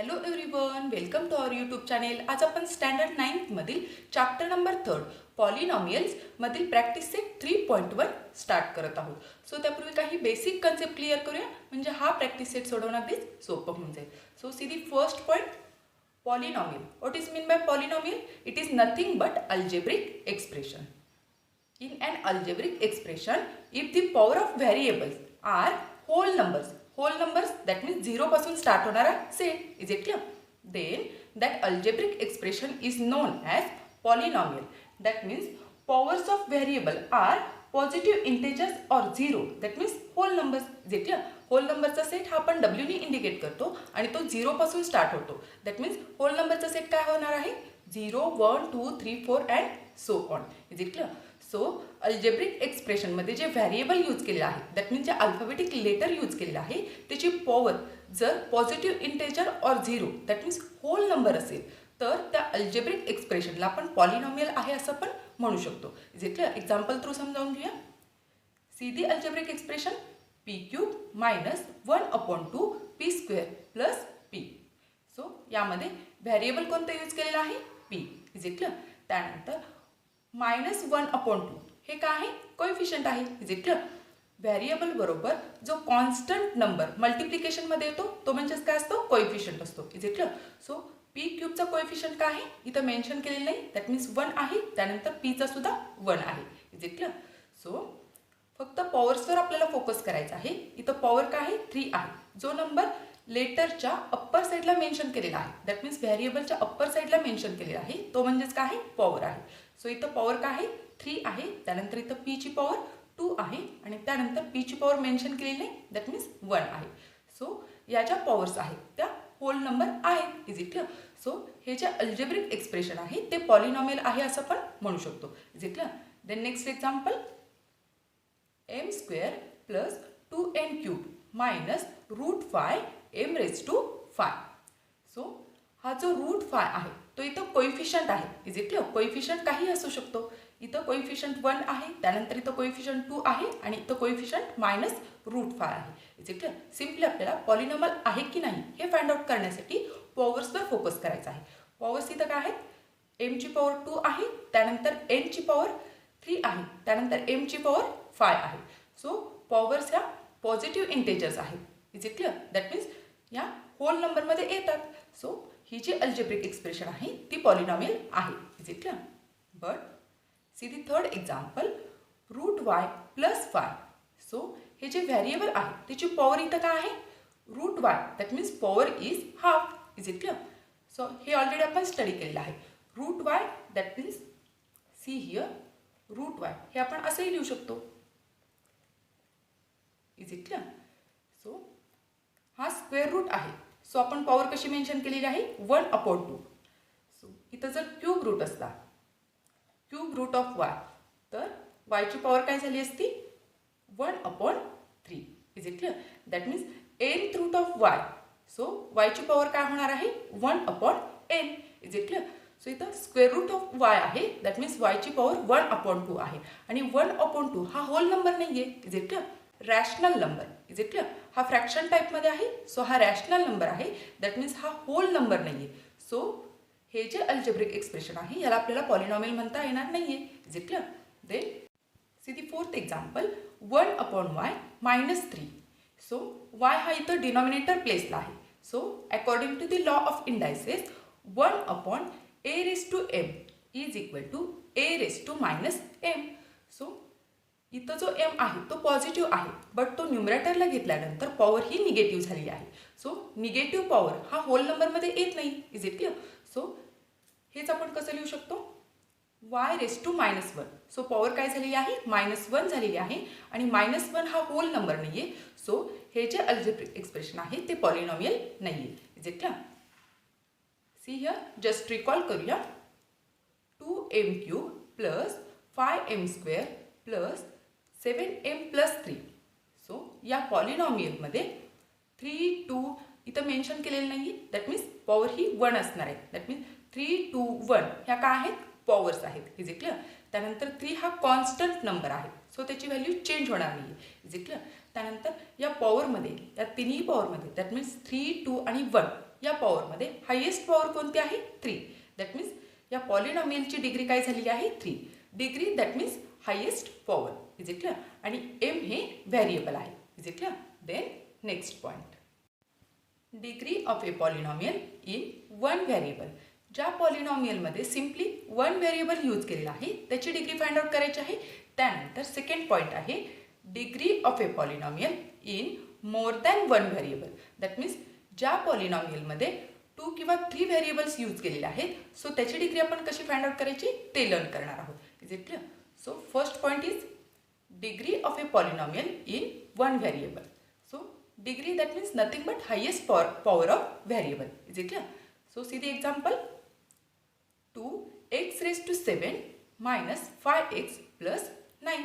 Hello everyone, welcome to our YouTube channel. आज आपण standard 9th मधील चॅप्टर नंबर 3 पॉलिनॉमियल्स मधील प्रॅक्टिस सेट 3.1 स्टार्ट करत आहोत. सो त्यापूर्वी काही बेसिक कन्सेप्ट क्लिअर करूया, म्हणजे हा प्रॅक्टिस सेट सोडवणं अगदीच सोपं होऊन जाईल. So see the first point, polynomial. What is mean by polynomial? It is nothing but algebraic expression. In an algebraic expression, if the power of variables are whole numbers that means 0 पासून start होणारा set, is it clear? Then that algebraic expression is known as polynomial. That means powers of variable are positive integers or 0. That means whole numbers, is it clear? Whole नंबरचा set हा आपण W ने indicate करतो आणि तो 0 पासून start होतो. That means whole नंबरचा सेट काय होणार आहे? 0, 1, 2, 3, 4 and so on. Is it clear? So algebraic expression मध्ये जे व्हेरिएबल यूज केलेलं आहे, दॅट मीन्स जे अल्फाबेटिक लेटर यूज केलेलं आहे, त्याची पॉवर जर positive integer or 0 that means whole number असेल तर त्या अल्जेब्रिक एक्सप्रेशनला आपण पॉलिनॉमियल आहे असं पण म्हणू शकतो. Is it clear? Example through समजावून घेऊया. See the algebraic expression p cube minus 1/2 p square plus p. So यामध्ये व्हेरिएबल कोणतं यूज केलेलं आहे? p. Is it clear? त्यानंतर मायनस 1/2 हे काय आहे? कोएफिशियंट आहे. Is it clear? व्हेरिएबल बरोबर जो कॉन्स्टंट नंबर मल्टिप्लिकेशनमध्ये येतो तो म्हणजेच काय असतो? कोएफिशियंट असतो. Is it clear? So p क्यूबचा कोएफिशियंट काय आहे? इथं मेन्शन केलेलं नाही. दॅट मीन्स 1 आहे. त्यानंतर p चा सुद्धा 1 आहे. Is it clear? सो फक्त पॉवर्सवर आपल्याला फोकस करायचा आहे. इथं पॉवर काय आहे? 3 आहे. जो नंबर लेटरच्या अप्पर साईडला मेन्शन केलेला आहे, दॅट मीन्स व्हेरिएबलच्या अप्पर साईडला मेन्शन केलेला आहे, तो म्हणजेच काय आहे? पॉवर आहे. सो इथं पॉवर काय आहे? 3 आहे. त्यानंतर इथं p ची पॉवर 2 आहे आणि त्यानंतर p ची पॉवर मेन्शन केलेली नाही, दॅट मीन्स 1 आहे. सो या ज्या पॉवर्स आहेत त्या होल नंबर आहेत. Is it clear? सो हे जे अल्जेब्रिक एक्सप्रेशन आहे ते पॉलिनॉमियल आहे असं पण म्हणू शकतो. Is it clear? Then next example, m square plus 2n cube minus root 5 m raise to 5. So हा जो रूट 5 आहे तो इथं कोएफिशियंट आहे. Is it clear? कोएफिशियंट काही असू शकतो. इथं कोएफिशियंट 1 आहे, त्यानंतर इथं कोएफिशियंट 2 आहे आणि इथं कोएफिशियंट मायनस रूट 5 आहे. Is it clear? सिम्पली आपल्याला पॉलिनॉमियल आहे की नाही हे फाइंड आउट करण्यासाठी पॉवर्सवर फोकस करायचा आहे. पॉवर्स इथं काय आहेत? m ची पॉवर 2 आहे, त्यानंतर n ची पॉवर 3 आहे, त्यानंतर m ची पॉवर 5 आहे. सो पॉवर्स ह्या पॉझिटिव्ह इंटेजर्स आहेत. Is it clear? That means या होल नंबरमध्ये येतात. सो ही जी अल्जेब्रिक एक्सप्रेशन आहे ती पॉलिनॉमियल आहे. Is it clear? But see the third example, root y plus 5. So हे जे व्हेरिएबल आहे त्याची पॉवर इथं काय आहे? Root y. That means power is half. Is it clear? So हे ऑलरेडी आपण स्टडी केलेलं आहे. Root y that means see here root y हे आपण असंही लिहू शकतो. Is it clear? सो हा स्क्वेअर रूट आहे. सो आपण पॉवर कशी मेन्शन केलेली आहे? 1/2. सो इथं जर क्यूब रूट असला, क्यूब रूट ऑफ y, तर y ची पॉवर काय झाली असती? 1/3. Is it clear? That means nth root of y. So y ची पॉवर काय होणार आहे? 1/n. Is it clear? So इथं स्क्वेअर रूट ऑफ y आहे, दॅट मीन्स y ची पॉवर 1/2 आहे आणि 1/2 हा होल नंबर नाही आहे. Is it clear? Rational number. Is it clear? हा फ्रॅक्शन टाईपमध्ये आहे. सो हा रॅशनल नंबर आहे, दॅट मीन्स हा होल नंबर नाही आहे. सो हे जे अल्जेब्रिक एक्सप्रेशन आहे याला आपल्याला पॉलिनॉमियल म्हणता येणार नाही आहे. Is it clear? Then see the fourth example, 1/y minus 3. So y हा इथं डिनॉमिनेटर प्लेसला आहे. So according to the law of indices 1/a⁻m is equal to a⁻−m. So इथं जो m आहे तो पॉझिटिव्ह आहे, बट तो न्यूमरेटरला घेतल्यानंतर पॉवर ही निगेटिव्ह झालेली आहे. सो निगेटिव्ह पॉवर हा होल नंबरमध्ये येत नाही. Is it clear? सो हेच आपण कसं लिहू शकतो? y⁻1. सो पॉवर काय झालेली आहे? -1 झालेली आहे आणि -1 हा होल नंबर नाही आहे. सो हे जे अल्जेब्रिक एक्सप्रेशन आहे ते पॉलिनॉमियल नाही आहे. Is it clear? See here, just recall करूया. 2m cube plus 5m square plus 7m plus 3. So या पॉलिनॉमियलमध्ये 3, 2 इथं मेन्शन केलेलं नाही, दॅट मीन्स पॉवर ही 1 असणार आहे. दॅट मीन्स 3, 2, 1 ह्या काय आहेत? पॉवर्स आहेत. Is it clear? त्यानंतर 3 हा कॉन्स्टंट नंबर आहे, सो त्याची व्हॅल्यू चेंज होणार नाही. Is it clear? त्यानंतर या पॉवरमध्ये, या तिन्ही पॉवरमध्ये, दॅट मीन्स 3, 2 आणि 1 या पॉवरमध्ये हायेस्ट पॉवर कोणती आहे 3. दॅट मीन्स या पॉलिनॉमियलची डिग्री काय झालेली आहे 3. Degree that means highest power. Is it clear. आणि एम हे व्हेरिएबल आहे. Is it clear. Then next point, degree of a polynomial in one variable. ज्या पॉलिनॉमियलमध्ये सिम्पली वन व्हेरिएबल यूज केलेला आहे त्याची डिग्री फाइंड आउट करायची आहे. त्यानंतर सेकंड पॉईंट आहे degree of a polynomial in more than one variable. That means ज्या पॉलिनॉमियलमध्ये 2 किंवा 3 व्हेरिएबल्स यूज केलेले आहेत सो त्याची डिग्री आपण कशी फाइंड आउट करायची ते लर्न करणार आहोत. Is it clear. So first point is degree of a polynomial in one variable. So degree that means nothing but highest power of variable. Is it clear? So see the example, 2x raised to 7 minus 5x plus 9.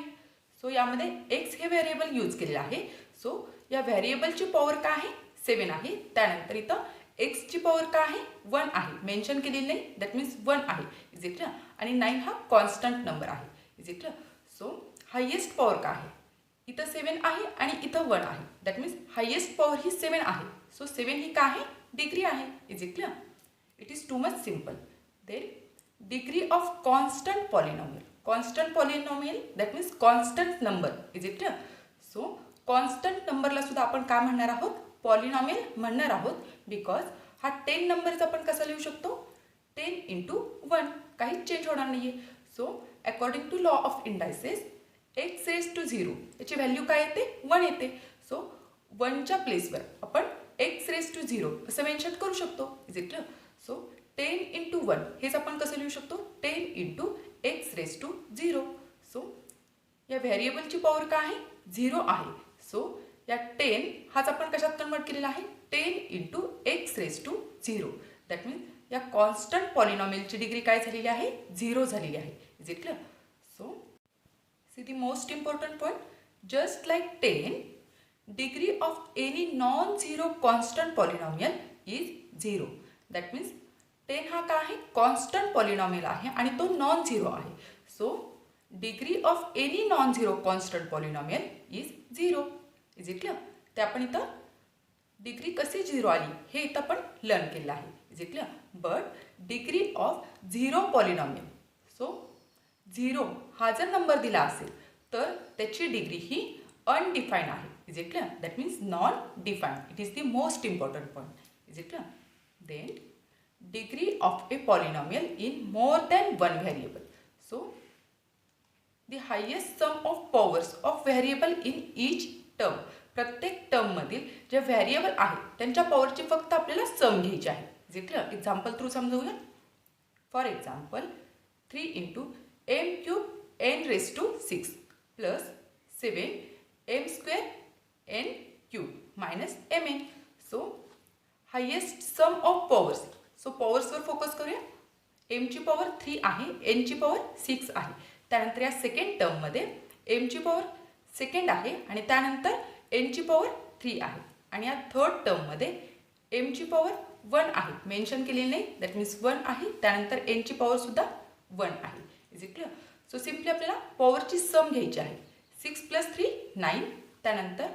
So यामध्ये x हे variable use केलेलं आहे. So या व्हेरिएबलची power काय आहे 7 आहे. त्यानंतर इथं x ची पॉवर काय आहे 1 आहे. मेन्शन केलेली नाही. दॅट मीन्स 1 आहे. Is it clear. आणि 9 हा कॉन्स्टंट नंबर आहे. Is it clear. So highest power काय आहे इथं 7 आहे आणि इथं 1 आहे. दॅट मीन्स हायेस्ट पॉवर ही 7 आहे. सो 7 ही काय आहे डिग्री आहे. Is it clear. It is too much simple. Then degree of constant polynomial. Constant polynomial that means constant number. Is it clear. So constant नंबरला सुद्धा आपण काय म्हणणार आहोत पॉलिनॉमियल म्हणणार आहोत. बिकॉज हा 10 नंबरचा आपण कसा लिहू शकतो 10 into 1. काहीच चेंज होणार नाही आहे. So according to law of indices x raise to 0 याची व्हॅल्यू काय येते 1 येते. सो 1च्या प्लेसवर आपण x रेज टू 0 असं मेन्शन करू शकतो. Is it clear. So 10 into 1 हेच आपण कसं लिहू शकतो 10 into x raise to 0. So या व्हेरिएबलची पॉवर काय आहे 0 आहे. सो या 10 हाच आपण कशात कन्वर्ट केलेला आहे 10 into x raise to 0. That means या कॉन्स्टंट पॉलिनॉमियलची डिग्री काय झालेली आहे 0 झालेली आहे. Is it clear. So see the most important point, just like 10, degree of any non-zero constant polynomial is 0. That means 10 हा काय आहे constant polynomial आहे आणि तो non-zero आहे. So degree of any non-zero constant polynomial is 0. Is it clear? ते आपण इथं डिग्री कशी 0 आली हे इथं आपण लर्न केलं आहे. Is it clear. But degree of 0 polynomial. So 0 हा जर नंबर दिला असेल तर त्याची डिग्री ही अनडिफाईन आहे. Is it clear. That means non define. It is the most important point. Is it clear. Then degree of a polynomial in more than one variable. So the highest sum of powers of variable in each term. प्रत्येक टर्ममधील जे variable आहे त्यांच्या पॉवरची फक्त आपल्याला sum घ्यायची आहे. Is it clear. Example through समजूया. For example 3 into m cube n raised to 6 plus 7 m square n cube minus mn. So highest sum of powers. So powers वर फोकस करूया. m ची पॉवर 3 आहे, n ची power 6 आहे. त्यानंतर या second term मध्ये m ची पॉवर सेकंड आहे आणि त्यानंतर n ची पॉवर 3 आहे. आणि या थर्ड टर्म मध्ये m ची पॉवर 1 आहे. मेन्शन केलेली नाही. दॅट मीन्स 1 आहे. त्यानंतर n ची पॉवर सुद्धा 1 आहे. Is it clear. So simply आपल्याला पॉवरची सम घ्यायची आहे. 6 + 3 9. त्यानंतर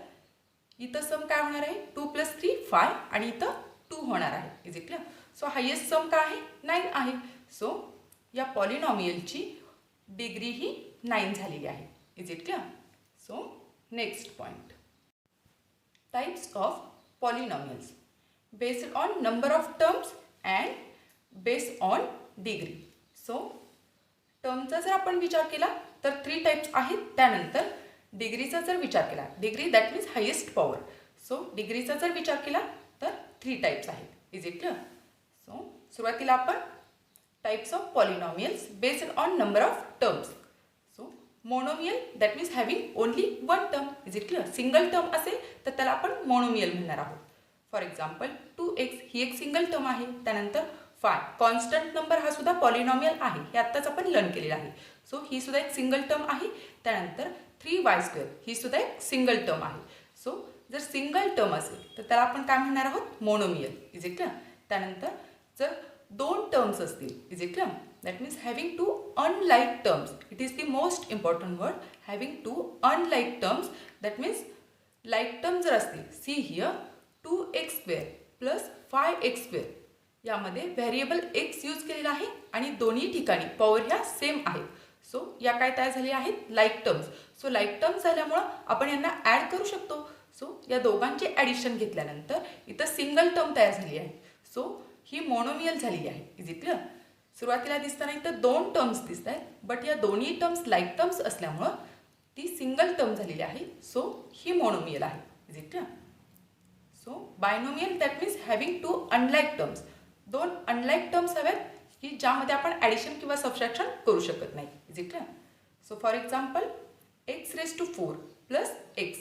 इथं सम काय होणार आहे 2 + 3 5 आणि इथं 2 होणार आहे. Is it clear. So highest sum काय आहे 9 आहे. सो या पॉलिनॉमियलची डिग्री ही 9 झालेली आहे. Is it clear. So next point, types of polynomials based on number of terms and based on degree. So टर्मचा जर आपण विचार केला तर 3 टाइप्स आहेत. त्यानंतर डिग्रीचा जर विचार केला, degree that means highest power. So डिग्रीचा जर विचार केला तर 3 टाइप्स आहेत. Is it clear. सो सुरुवातीला आपण types of polynomials based on number of terms. So monomial that means having only 1 term. Is it clear. Single term असेल तर त्याला आपण मोनोमियल म्हणणार आहोत. फॉर एक्झाम्पल 2x ही एक सिंगल टर्म आहे. त्यानंतर 5 कॉन्स्टंट नंबर हा सुद्धा पॉलिनॉमियल आहे. हे आत्ताच आपण लर्न केलेलं आहे. सो ही सुद्धा एक सिंगल टर्म आहे. त्यानंतर 3y² ही सुद्धा एक सिंगल टर्म आहे. सो जर सिंगल टर्म असेल तर त्याला आपण काय म्हणणार आहोत मोनोमियल. Is it clear. त्यानंतर जर 2 टर्म्स असतील is it clear that means having 2 unlike terms. It is the most important word. Having 2 unlike terms that means like term जर असतील see here 2x² plus 5x² यामध्ये variable x use केलेला आहे आणि दोन्ही ठिकाणी पॉवर ह्या सेम आहेत. सो या काय तयार झाल्या आहेत like terms. So like terms झाल्यामुळं आपण यांना ॲड करू शकतो. सो या दोघांचे ॲडिशन घेतल्यानंतर इथं सिंगल टर्म तयार झाली आहे. सो ही मोनोमियल झालेली आहे. Is it clear? सुरुवातीला दिसताना इथं 2 टर्म्स दिसत आहेत, बट या दोन्ही टर्म्स लाईक टर्म्स असल्यामुळं ती सिंगल टर्म झालेली आहे. सो ही मोनोमियल आहे. Is it clear? So binomial that means having 2 unlike terms. 2 unlike terms हव्यात की ज्यामध्ये आपण ॲडिशन किंवा सबट्रॅक्शन करू शकत नाही. Is it clear? So for example x⁴ plus x.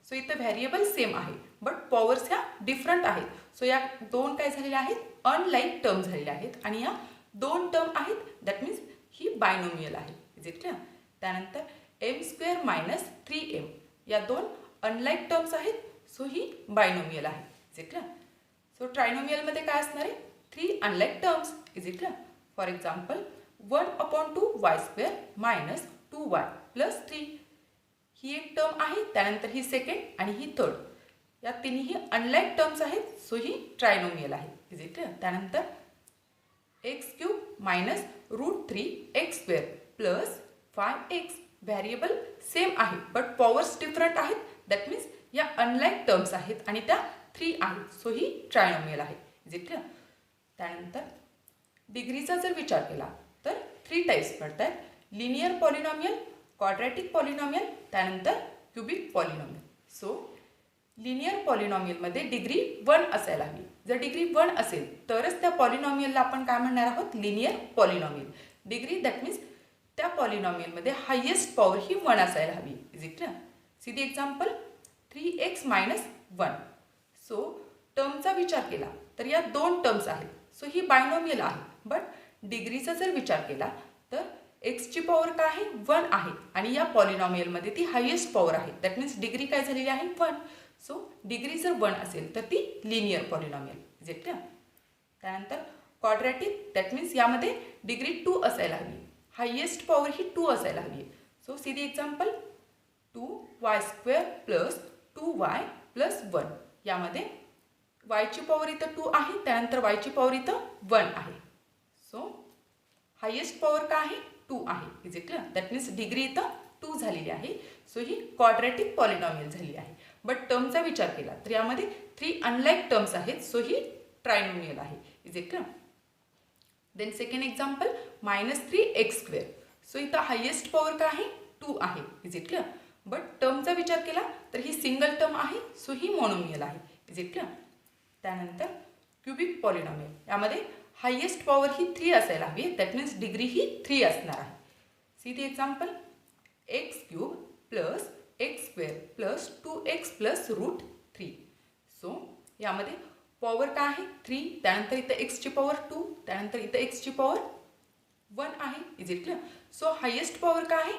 So इथं व्हेरिएबल सेम आहे बट पॉवर्स ह्या डिफरंट आहेत. सो या दोन काय झालेल्या आहेत अनलाईक टर्म झालेल्या आहेत आणि या 2 टर्म आहेत दॅट मीन्स ही बायनोमियल आहे. Is it clear? त्यानंतर m² - 3m या 2 अनलाईक टर्म्स आहेत. सो ही बायनोमियल आहे. Is it clear? सो ट्रायनोमियलमध्ये काय असणार आहे 3 unlike terms. Is it clear? For example 1/2y² - 2y plus 3 ही एक टर्म आहे. त्यानंतर ही सेकंड आणि ही थर्ड या तिन्ही अनलाईक टर्म्स आहेत. सो ही ट्रायनोमियल आहे. Is it clear? त्यानंतर x³ - √3x² plus 5x variable same आहे बट पॉवर्स डिफरंट आहेत. दॅट मीन्स या अनलाईक टर्म्स आहेत आणि त्या 3 आहेत. सो ही ट्रायनोमियल आहे. Is it clear? त्यानंतर डिग्रीचा जर विचार केला तर 3 टाईप्स पडत आहेत. लिनियर पॉलिनॉमियल, क्वाड्रॅटिक पॉलिनॉमियल, त्यानंतर क्युबिक पॉलिनॉमियल. सो लिनियर पॉलिनॉमियलमध्ये डिग्री 1 असायला हवी. जर डिग्री 1 असेल तरच त्या पॉलिनॉमियलला आपण काय म्हणणार आहोत linear polynomial. Degree that means त्या पॉलिनॉमियलमध्ये हायेस्ट पॉवर ही 1 असायला हवी. Is it clear? See the example 3x - 1. So टर्मचा विचार केला तर या 2 टर्म्स आहेत. सो ही बायनोमियल आहे. बट डिग्रीचा जर विचार केला तर एक्सची पॉवर काय आहे 1 आहे आणि या पॉलिनॉमियलमध्ये ती हायेस्ट पॉवर आहे. दॅट मीन्स डिग्री काय झालेली आहे 1. सो डिग्री जर 1 असेल तर ती linear polynomial. Is it clear? त्यानंतर क्वाड्रॅटिक दॅट मीन्स यामध्ये डिग्री 2 असायला हवी. हायेस्ट पॉवर ही 2 असायला हवी. So see the example 2y² plus 2y plus 1 यामध्ये yची पॉवर इथं 2 आहे. त्यानंतर yची पॉवर इथं 1 आहे. सो हायेस्ट पॉवर काय आहे 2 आहे. Is it clear? That means degree इथं 2 झालेली आहे. सो ही क्वाड्रॅटिक पॉलिनॉमियल झाली आहे. बट टर्मचा विचार केला तर यामध्ये 3 अनलाईक टर्म्स आहेत. सो ही ट्रायनोमियल आहे. Is it clear? Then second example -3x². So इथं हायेस्ट पॉवर काय आहे 2 आहे. Is it clear? बट टर्मचा विचार केला तर ही सिंगल टर्म आहे. सो ही मोनोमियल आहे. Is it clear? त्यानंतर क्युबिक पॉलिनॉमियल यामध्ये हायेस्ट पॉवर ही 3 असायला हवी. दॅट मीन्स डिग्री ही 3 असणार आहे. See the example x³ plus x² plus 2x plus √3. So यामध्ये पॉवर काय आहे 3. त्यानंतर इथं एक्सची पॉवर 2. त्यानंतर इथं एक्सची पॉवर 1 आहे. Is it clear? So highest power काय आहे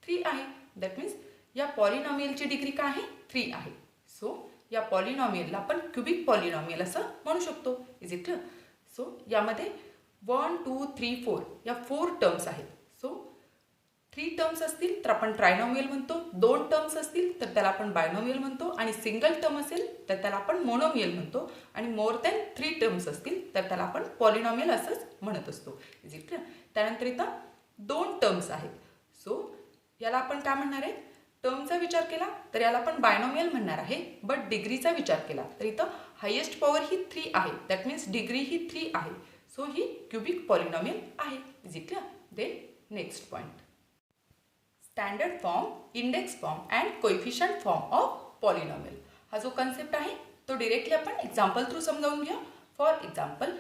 3 आहे. दॅट मीन्स या पॉलिनॉमियलची डिग्री काय आहे 3 आहे. सो या पॉलिनॉमियलला आपण क्युबिक पॉलिनॉमियल असं म्हणू शकतो. Is it clear? सो यामध्ये 1 2 3 4 या 4 टर्म्स आहेत. सो 3 टर्म्स असतील तर आपण ट्रायनोमियल म्हणतो. 2 टर्म्स असतील तर त्याला आपण बायनोमियल म्हणतो आणि सिंगल टर्म असेल तर त्याला आपण मोनोमियल म्हणतो आणि मोर दॅन 3 टर्म्स असतील तर त्याला आपण पॉलिनॉमियल असंच म्हणत असतो. Is it clear? त्यानंतर इथं 2 टर्म्स आहेत. सो याला आपण काय म्हणणार आहे टर्मचा विचार केला तर याला आपण बायनोमियल म्हणणार आहे. बट डिग्रीचा विचार केला तर इथं हायेस्ट पॉवर ही 3 आहे. दॅट मीन्स डिग्री ही 3 आहे. सो ही क्युबिक पॉलिनॉमियल आहे. Is it clear? Then next point standard form, index form and coefficient form of polynomial. हा जो कन्सेप्ट आहे तो डिरेक्टली आपण एक्झाम्पल थ्रू समजावून घ्या. For example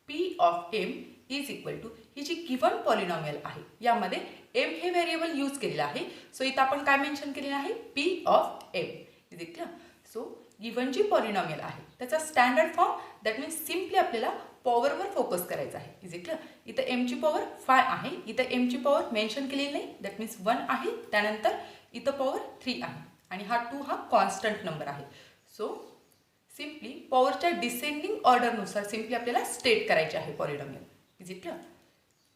p of m is equal to ही जी गिवन पॉलिनॉमियल आहे यामध्ये m हे व्हेरिएबल यूज केलेलं आहे. सो इथं आपण काय मेन्शन केलेलं आहे p of m. Is it clear? So given जी पॉलिनॉमियल आहे त्याचा standard form that means simply आपल्याला पॉवरवर फोकस करायचा आहे. Is it clear? इथं एमची पॉवर 5 आहे. इथं एमची पॉवर मेन्शन केलेली नाही. दॅट मीन्स 1 आहे. त्यानंतर इथं पॉवर 3 आहे आणि हा 2 हा कॉन्स्टंट नंबर आहे. सो सिम्पली पॉवरच्या डिसेंडिंग ऑर्डरनुसार सिम्पली आपल्याला स्टेट करायचे आहे polynomial. Is it clear?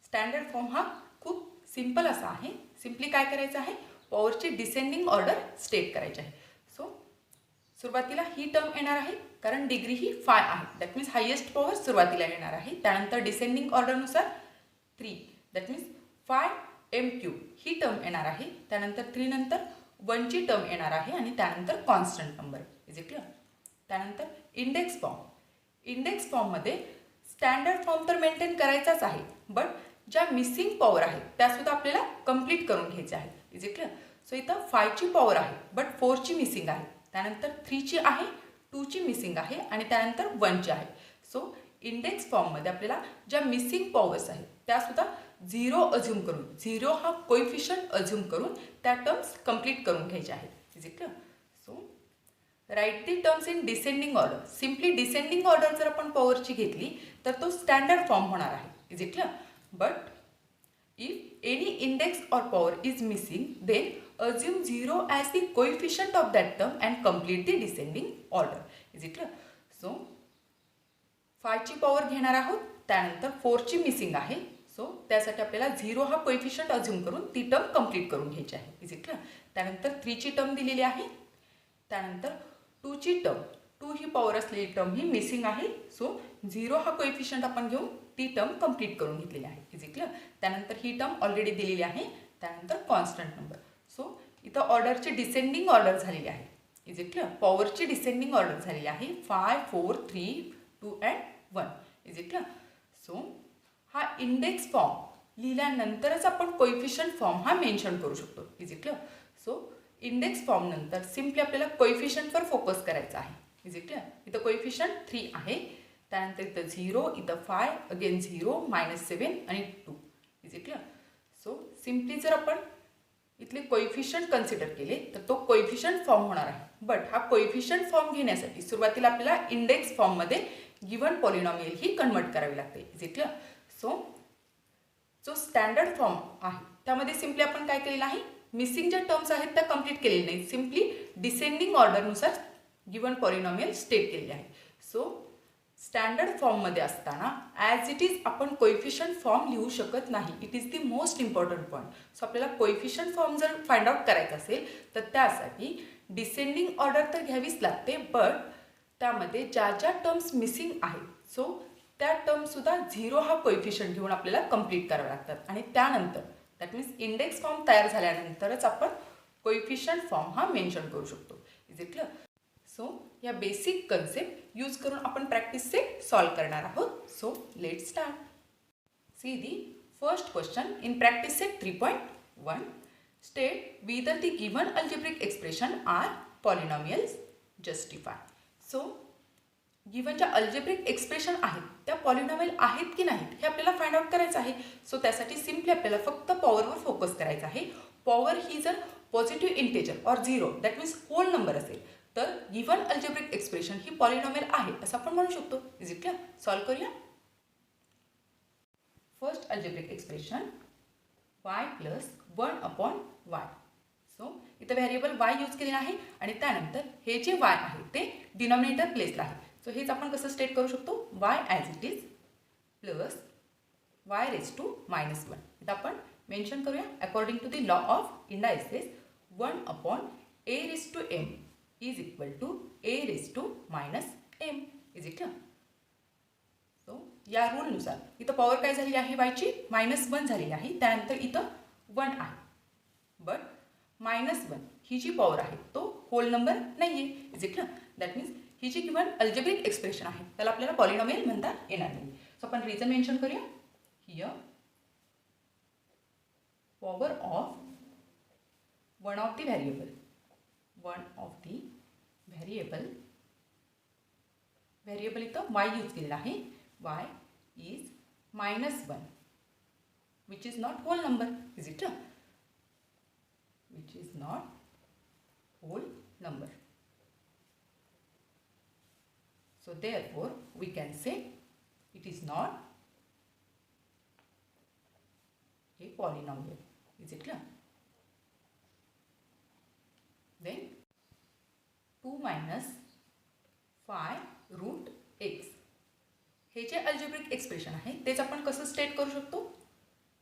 Standard form हा खूप सिम्पल असा आहे. सिम्पली काय करायचं आहे पॉवरची डिसेंडिंग ऑर्डर स्टेट करायची आहे. सो सुरुवातीला ही टर्म येणार आहे कारण डिग्री ही 5 आहे, दॅट मीन्स हायेस्ट पॉवर सुरुवातीला येणार आहे. त्यानंतर डिसेंडिंग ऑर्डरनुसार 3, दॅट मीन्स 5m³ ही टर्म येणार आहे. त्यानंतर 3 नंतर 1ची टर्म येणार आहे आणि त्यानंतर constant number. Is it clear? त्यानंतर इंडेक्स फॉर्म. इंडेक्स फॉर्ममध्ये स्टँडर्ड फॉर्म तर मेंटेन करायचाच आहे, बट ज्या मिसिंग पॉवर आहेत त्यासुद्धा आपल्याला कंप्लीट करून घ्यायच्या आहेत. Is it clear? सो इथं 5ची पॉवर आहे बट 4ची मिसिंग आहे, त्यानंतर 3ची आहे, 2ची मिसिंग आहे आणि त्यानंतर 1ची आहे. सो इंडेक्स फॉर्ममध्ये आपल्याला ज्या मिसिंग पॉवर्स आहेत त्यासुद्धा 0 अज्युम करून, 0 हा कोइफिशियंट अज्युम करून त्या टर्म्स कंप्लीट करून घ्यायच्या आहेत. Is it clear? So write the terms in descending order. Simply descending order जर आपण पॉवरची घेतली तर तो स्टँडर्ड फॉर्म होणार आहे. Is it clear? But if any index or power is missing, then assume 0 as the coefficient of that term and complete the descending order. Is it clear? So 5ची power घेणार आहोत, त्यानंतर 4ची missing आहे. So त्यासाठी आपल्याला 0 हा coefficient assume करून ती टर्म कंप्लीट करून घ्यायची आहे. Is it clear? त्यानंतर 3ची टर्म दिलेली आहे, त्यानंतर 2ची टर्म, 2 ही पॉवर असलेली टर्म ही मिसिंग आहे. सो 0 हा कोएफिशियंट आपण घेऊन ती टर्म कंप्लीट करून घेतलेली आहे. Is it clear? त्यानंतर ही टर्म ऑलरेडी दिलेली आहे, त्यानंतर कॉन्स्टंट नंबर. सो इथं ऑर्डरची डिसेंडिंग ऑर्डर झालेली आहे. Is it clear? पॉवरची डिसेंडिंग ऑर्डर झालेली आहे 5, 4, 3, 2 and 1. Is it clear? So हा इंडेक्स फॉर्म लिहिल्यानंतरच आपण कोएफिशियंट फॉर्म हा मेन्शन करू शकतो. Is it clear? So index form नंतर सिम्पली आपल्याला कोएफिशियंटवर फोकस करायचा आहे. Is it clear? इथं कोएफिशियंट 3 आहे, त्यानंतर इथं 0, इथं 5, अगेन 0, -7 आणि 2. Is it clear? So simply जर आपण इथले कोएफिशियंट कन्सिडर केले तर तो कोएफिशियंट फॉर्म होणार आहे. बट हा कोएफिशियंट फॉर्म घेण्यासाठी सुरुवातीला आपल्याला इंडेक्स फॉर्ममध्ये गिवन पॉलिनॉमियल ही कन्वर्ट करावी लागते. Is it clear? सो जो स्टँडर्ड फॉर्म आहे त्यामध्ये सिम्पली आपण काय केलेलं आहे, मिसिंग ज्या टर्म्स आहेत त्या कंप्लीट केलेल्या नाहीत, सिम्पली डिसेंडिंग ऑर्डरनुसार गिवन पॉलिनॉमियल स्टेट केलेले आहे. सो स्टँडर्ड फॉर्ममध्ये असताना ॲज इट इज आपण कोएफिशियंट फॉर्म लिहू शकत नाही. It is the most important point. So आपल्याला कोएफिशियंट फॉर्म जर फाइंड आउट करायचा असेल तर त्यासाठी डिसेंडिंग ऑर्डर तर घ्यावीच लागते, बट त्यामध्ये ज्या ज्या टर्म्स मिसिंग आहेत सो त्या टर्मसुद्धा 0 हा कोएफिशियंट घेऊन आपल्याला कंप्लीट करावे लागतात आणि त्यानंतर दॅट मीन्स इंडेक्स फॉर्म तयार झाल्यानंतरच आपण कोएफिशियंट फॉर्म हा मेन्शन करू शकतो. Is it clear? सो या बेसिक कन्सेप्ट यूज करून आपण प्रॅक्टिस सेट सॉल्व करणार आहोत. So let start. See the first question in practice set 3.1. State whether the given algebraic expression are polynomials. justify. So given ज्या algebraic expression आहेत त्या polynomial आहेत की नाहीत हे आपल्याला फाइंड आउट करायचं आहे. सो त्यासाठी सिम्पली आपल्याला फक्त पॉवरवर फोकस करायचा आहे. पॉवर ही जर पॉझिटिव्ह इंटेजर और 0 दॅट मीन्स होल नंबर असेल तर गिवन अल्जेब्रिक एक्सप्रेशन ही पॉलिनॉमियल आहे असं आपण म्हणू शकतो. Is it clear? सॉल्व करूया. First algebraic expression y plus 1/y. So इथं व्हेरिएबल y यूज केलेला आहे आणि त्यानंतर हे जे y आहे ते डिनॉमिनेटर प्लेसला आहे. सो हेच आपण कसं स्टेट करू शकतो, y as it is plus y raise to -1. इथं आपण मेन्शन करूया according to the law of indices 1/a raise to m is equal to a raise to -m. Is it clear? So या रूलनुसार इथं power काय झालेली आहे वायची -1 झालेली आहे, त्यानंतर इथं 1 आहे, बट -1 ही जी पॉवर आहे तो होल नंबर नाही आहे. Is it clear? That means ही जी गिवन अल्जेब्रिक एक्सप्रेशन आहे त्याला आपल्याला पॉलिनॉमियल म्हणता येणार नाही. सो आपण रिझन मेन्शन करूया. Here power of one of the variable, variable इथं y यूज केलेला आहे. y is -1 which is not whole number. Is it? Which is not whole number. So therefore we can say it is not a polynomial. Is it clear? Then 2 minus 5 root x हे जे algebraic expression आहे तेच आपण कसं state करू शकतो,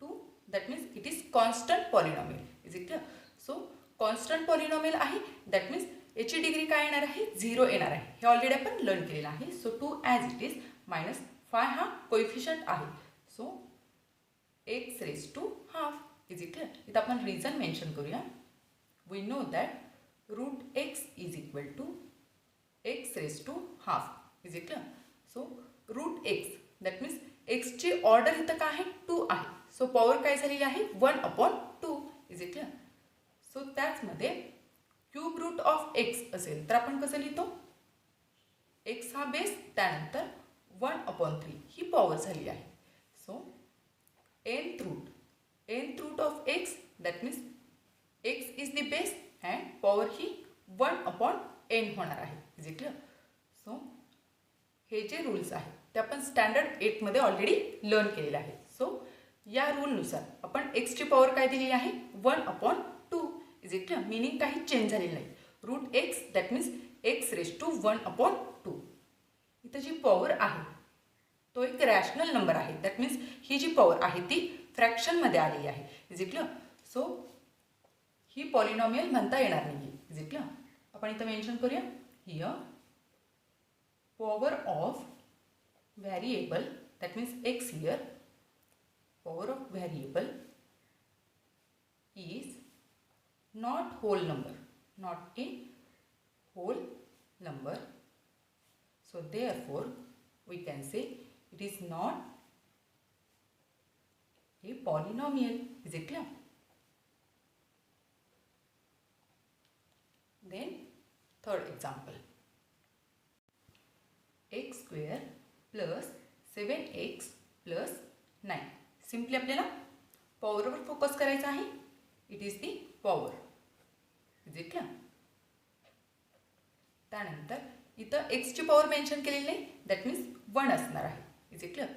2 that means it is constant polynomial. Is it clear? So constant polynomial आहे that means याची डिग्री काय येणार आहे 0 येणार आहे. हे ऑलरेडी आपण लर्न केलेलं आहे. So 2 as it is minus 5 हा कोइफिशियंट आहे. So x raise to half is equal, इथं आपण रिझन मेन्शन करूया. We know that root x is equal to x raise to half is equal. So root x that means एक्सची order इथं काय आहे 2 आहे. सो पॉवर काय झालेली आहे 1/2 इज इक्वल. सो त्याचमध्ये क्यूब रूट ऑफ एक्स असेल तर आपण कसं लिहितो, एक्स हा बेस त्यानंतर 1/3 ही पॉवर झाली आहे. So nth root of x that means x is the base and power ही 1/n होणार आहे इज इक्वल. सो हे जे रूल्स आहेत ते आपण स्टँडर्ड 8मध्ये ऑलरेडी लर्न केलेले आहे. सो या रूलनुसार आपण एक्सची पॉवर काय दिलेली आहे 1/2 इज इक्वल, मिनिंग काही चेंज झालेलं नाही. Root x that means x raise to 1/2. इथं जी पॉवर आहे तो एक रॅशनल नंबर आहे. दॅट मीन्स ही जी पॉवर आहे ती फ्रॅक्शनमध्ये आलेली आहे इज इक्वल. सो ही पॉलिनॉमियल म्हणता येणार नाही इज इक्वल. आपण इथं मेन्शन करूया here power of variable that means x here power of variable is not whole number, not a whole number. So therefore we can say it is not a polynomial. Is it clear? Then third example, x square plus 7x plus 9. Simply आपल्याला पॉवरवर focus करायचा आहे. It is the power is it clear. त्यानंतर इथं एक्सची power mention केलेली नाही that means 1 असणार आहे इज इट क्लियर.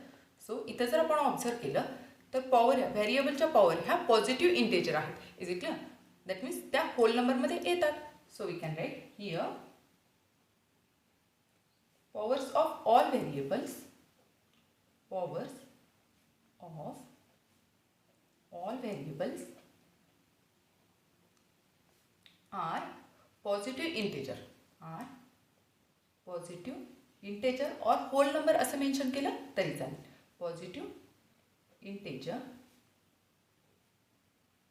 सो इथं जर आपण ऑब्झर्व केलं तर पॉवर ह्या व्हेरिएबलच्या पॉवर ह्या पॉझिटिव्ह इंटेजर आहेत is it clear. That means त्या होल नंबरमध्ये येतात. So we can write here powers of all variables, powers of all variables are positive integer, are positive integer or whole number असं mention केलं तरी चालेल. positive integer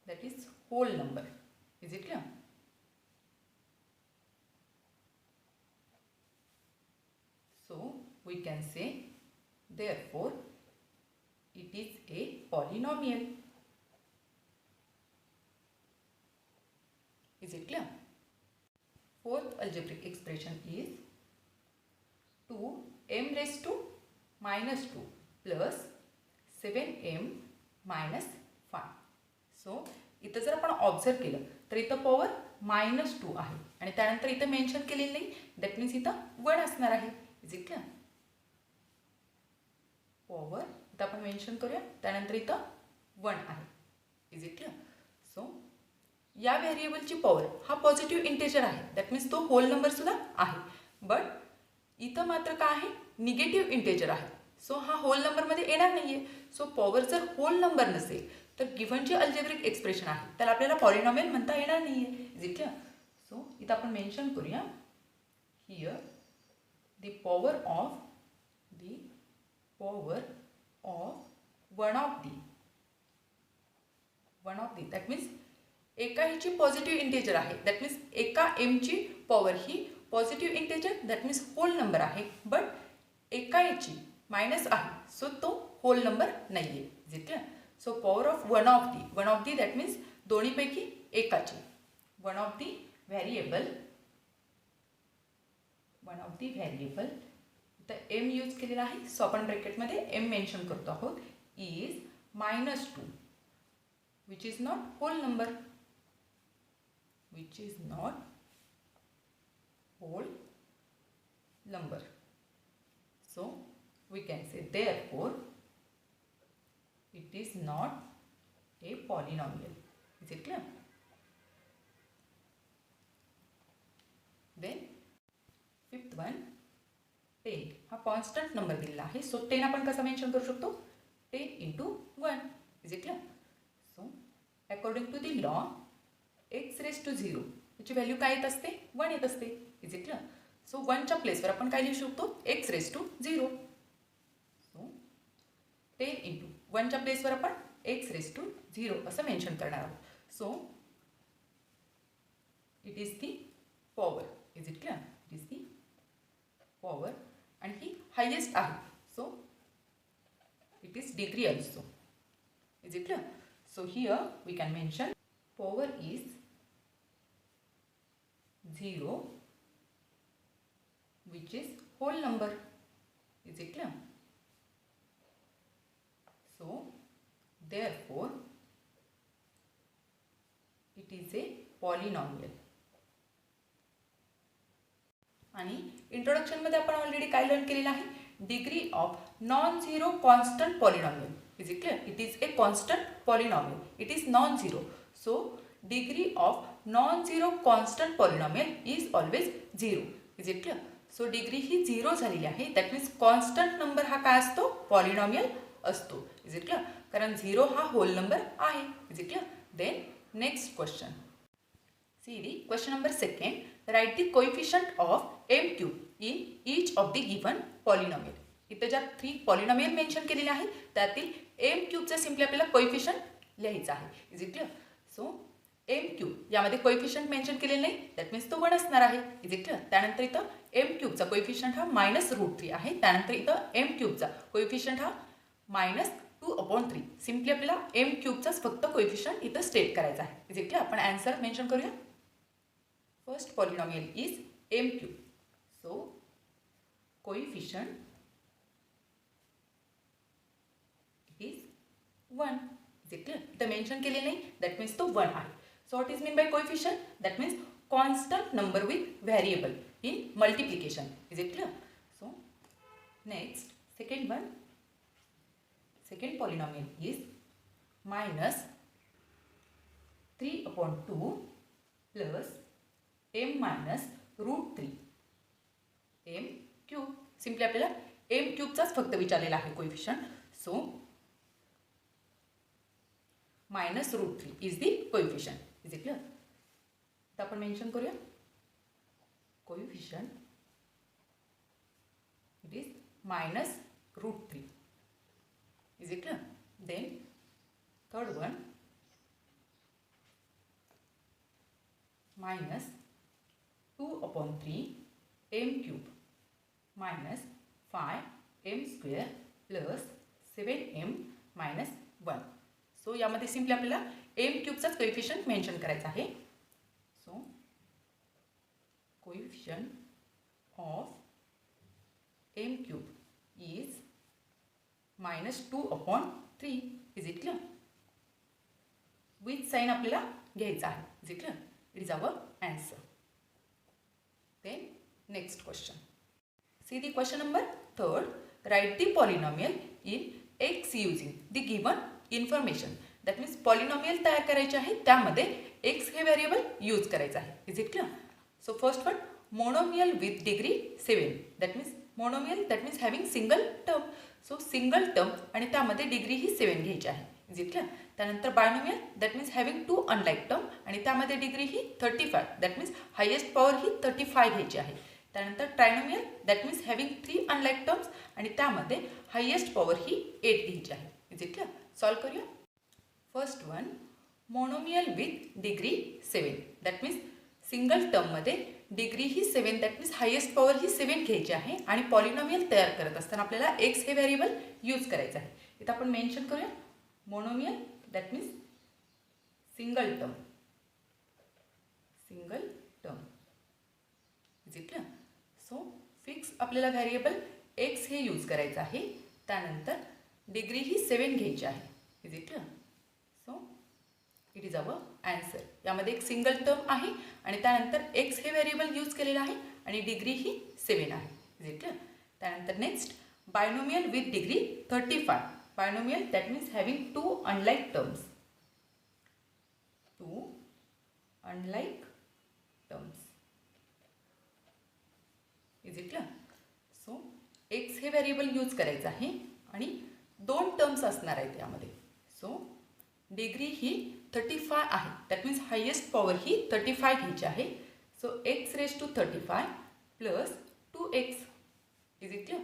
that is whole number. is it clear? So we can say therefore it is a polynomial. Is it clear? Fourth algebraic expression is 2m raised to minus 2 plus 7m minus 5. So इथं जर आपण observe केलं तर इथं power -2 आहे आणि त्यानंतर इथं मेन्शन केलेलं नाही दॅट मीन्स इथं 1 असणार आहे. Is it clear? पॉवर इथं आपण मेन्शन करूया त्यानंतर इथं 1 आहे. Is it clear? सो या व्हेरिएबलची पॉवर हा पॉझिटिव्ह इंटेजर आहे दॅट मीन्स तो होल नंबर सुद्धा आहे. बट इथं मात्र काय आहे निगेटिव्ह इंटेजर आहे. सो हा होल नंबरमध्ये येणार नाही आहे. सो पॉवर जर होल नंबर नसेल तर गिव्हन जे अल्जेब्रिक एक्सप्रेशन आहे त्याला आपल्याला पॉलिनॉमियल म्हणता येणार नाही आहे. Is it clear? सो इथं आपण मेन्शन करूया here the power of one of the that means एका ह्याची पॉझिटिव्ह इंटेजर आहे दॅट मीन्स एका एमची पॉवर ही positive integer that means whole number आहे. बट एका याची मायनस आहे सो तो होल नंबर नाही आहे. Is it clear? So power of one of the that means दोन्हीपैकी एकाची. वन ऑफ दी व्हेरिएबल तर एम यूज केलेला आहे सो आपण ब्रॅकेटमध्ये एम मेन्शन करतो आहोत. Is -2 which is not whole number. So we can say therefore it is not a polynomial. Is it clear? Then fifth one 10 हा constant number दिलेला आहे. सो 10 आपण कसा मेन्शन करू शकतो 10 into 1. Is it clear? So according to the law x raised to 0 त्याची value काय येत असते 1 येत असते. Is it clear. सो 1च्या प्लेसवर आपण काय लिहू शकतो x⁻0. सो 10 इंटू 1च्या प्लेसवर आपण x⁻0 असं मेन्शन करणार आहोत. So it is the power. Is it clear. It is the power आणि ही हायेस्ट आहे. So it is degree also. Is it clear. So here we can mention power is 0 which is whole number. Is it clear? So therefore it is a polynomial. आणि introduction मध्ये आपण already काय learn केलेलं आहे degree of non zero constant polynomial. Is it clear. It is a constant polynomial. It is non zero. So degree of non zero constant polynomial is always 0. Is it clear. So degree ही 0 झालेली आहे. That means constant number हा काय असतो polynomial असतो. Is it clear. कारण 0 हा whole number आहे. Is it clear. Then next question. See the question number 2. Write the coefficient of m³ in each of the given polynomial. इथे ज्या 3 polynomial mention केलेले आहे त्यातील m³ सिम्पली आपल्याला कोएफिशियंट लिहायचं आहे. Is it clear. So m³ यामध्ये coefficient mention केलेलं नाही. दॅट मीन्स तो 1 असणार आहे. Is it clear. त्यानंतर इथं m³ कोएफिशियंट हा -√3 आहे. त्यानंतर इथं m³ कोएफिशियंट हा -2/3. सिम्पली आपल्याला m³ फक्त कोएफिशियंट इथं स्टेट करायचा आहे. Is it clear. आपण आन्सर मेन्शन करूया. First polynomial is m³. So coefficient is 1. Is it clear. इथं मेन्शन केले नाही. दॅट मीन्स तो 1 आहे. So what is mean by coefficient? That means constant number with variable in multiplication. Is it clear? So next, second one. Second polynomial is -3/2 plus m-√3 m³. Simply आपल्याला m³ फक्त विचारलेला आहे coefficient. So -√3 is the coefficient. Is it clear. तर आपण mention करूया coefficient it is -√3. Is it clear. Then third one -2/3 m³ -5m² plus 7m-1. सो यामध्ये simply आपल्याला m³ कोएफिशियंट मेन्शन करायचा आहे. So coefficient of m³ is -2/3. Is it clear. With sign आपल्याला घ्यायचा आहे. Is it clear. It is our answer. Then next question. See the question number 3. Write the polynomial in x using the given information. That means polynomial तयार करायचे आहे त्यामध्ये x हे variable use करायचं आहे. Is it clear. So first one monomial with degree 7. That means monomial that means having single term. So single term आणि त्यामध्ये degree ही 7 घ्यायची आहे. Is it clear. त्यानंतर binomial that means having 2 unlike term आणि त्यामध्ये डिग्री ही 35. That means highest power ही 35 घ्यायची आहे. त्यानंतर trinomial that means having 3 unlike terms आणि त्यामध्ये हायेस्ट पॉवर ही 8 घ्यायची आहे. Is it clear. सॉल्व करूया. First one monomial with degree 7. That means single टर्ममध्ये डिग्री ही 7 दॅट मीन्स हायेस्ट पॉवर ही 7 घ्यायची आहे आणि पॉलिनॉमियल तयार करत असताना आपल्याला x हे व्हेरिएबल यूज करायचं आहे. इथं आपण मेन्शन करूया monomial that means single term. Single term. Is it clear. So fix आपल्याला व्हेरिएबल x हे यूज करायचं आहे. त्यानंतर डिग्री ही 7 घ्यायची आहे. Is it clear. So it is our answer. यामध्ये एक सिंगल टर्म आहे आणि त्यानंतर x हे व्हेरिएबल यूज केलेलं आहे आणि डिग्री ही 7 आहे. Is it clear. त्यानंतर next binomial with degree 35. Binomial that means having 2 unlike terms. 2 unlike terms. Is it clear. So x हे व्हेरिएबल यूज करायचं आहे आणि 2 टर्म्स असणार आहेत यामध्ये. सो डिग्री ही 35 आहे, दॅट मीन्स हायेस्ट पॉवर ही 35 घ्यायची आहे. So x raise to 35 plus 2x is equal,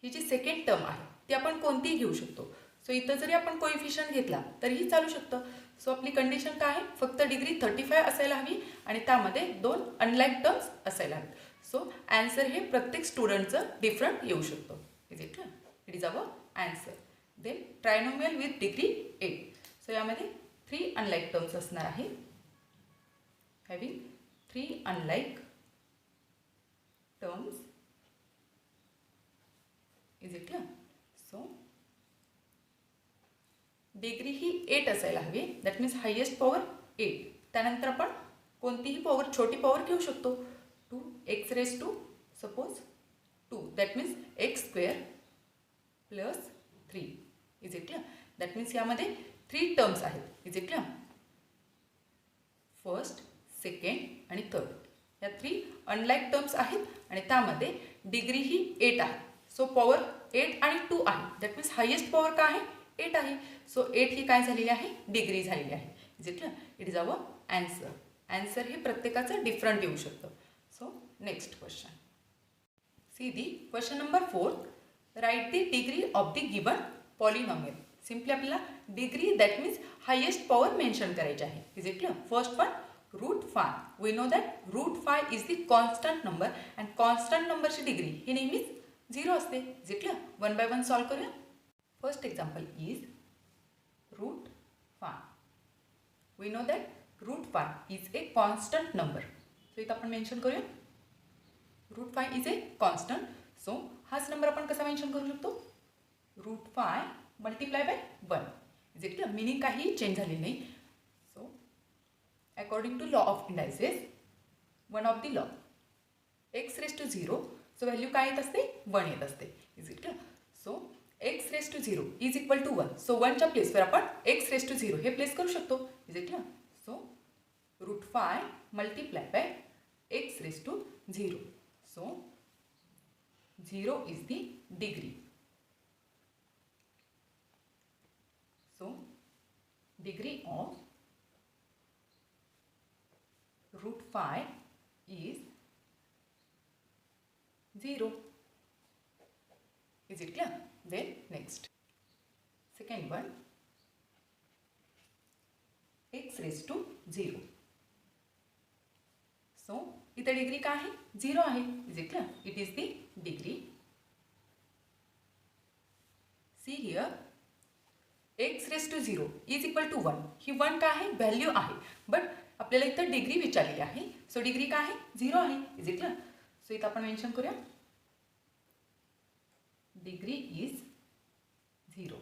ही जी सेकंड टर्म आहे ती आपण कोणतीही घेऊ शकतो. सो इथं जरी आपण कोइफिशियंट घेतला तरीही चालू शकतं. सो आपली कंडिशन काय आहे, फक्त डिग्री 35 असायला हवी आणि त्यामध्ये 2 अनलाईक टर्म्स असायला हवीत. सो ॲन्सर हे प्रत्येक स्टुडंटचं डिफरंट येऊ शकतो. Is it clear? It is our answer. Then trinomial with degree 8. सो यामध्ये 3 अनलाईक टर्म्स असणार आहे. Having 3 unlike terms. Is it clear? So degree ही 8 असायला हवी, दॅट मीन्स हायेस्ट पॉवर 8. त्यानंतर आपण कोणतीही पॉवर, छोटी पॉवर घेऊ शकतो. 2x raise to suppose 2, that means x square plus 3. Is it clear? That means यामध्ये 3 टर्म्स आहेत. Is it clear? First, second आणि थर्ड या 3 अनलाईक टर्म्स आहेत आणि त्यामध्ये डिग्री ही 8 आहे. सो पॉवर 8 आणि 2 आहे, दॅट मीन्स हायेस्ट पॉवर काय आहे, 8 आहे. सो 8 ही काय झालेली आहे, डिग्री झालेली आहे. Is it clear? It is our answer. Answer हे प्रत्येकाचं डिफरंट येऊ शकतं. So next question. See the question number 4. Right the degree of the given polynomial. Simply आपल्याला degree that means highest power mention करायची आहे. Is it clear? First one √5. We know that √5 is the constant number and constant नंबरची degree ही नेहमीच 0 असते. Is it clear? One by one solve करूया. First example is √5. We know that √5 is a constant number. So इथं आपण mention करूया √5 is a constant. सो हाच नंबर आपण कसा मेन्शन करू शकतो, √5 multiply by 1. Is it clear? Meaning काही चेंज झालेली नाही. So according to law of indices, one of the law, x raise to 0, so value काय येत असते, 1 येत असते. Is it clear? So x raise to 0 is equal to 1. So 1च्या प्लेसवर आपण एक्स रेज टू 0 हे प्लेस करू शकतो. Is it clear? So √5 multiply by x raise to 0. So 0 is the degree. So degree of √5 is 0. Is it clear? Then next, second one, x raised to 0. So इथे degree काय आहे, 0 आहे. Is it clear? It is the degree. See here, x raise to 0 is equal to 1. ही 1 काय आहे, value आहे, but आपल्याला इथं डिग्री विचारलेली आहे. सो डिग्री काय आहे, 0 आहे. Is it clear? सो इथं आपण मेन्शन करूया degree is 0.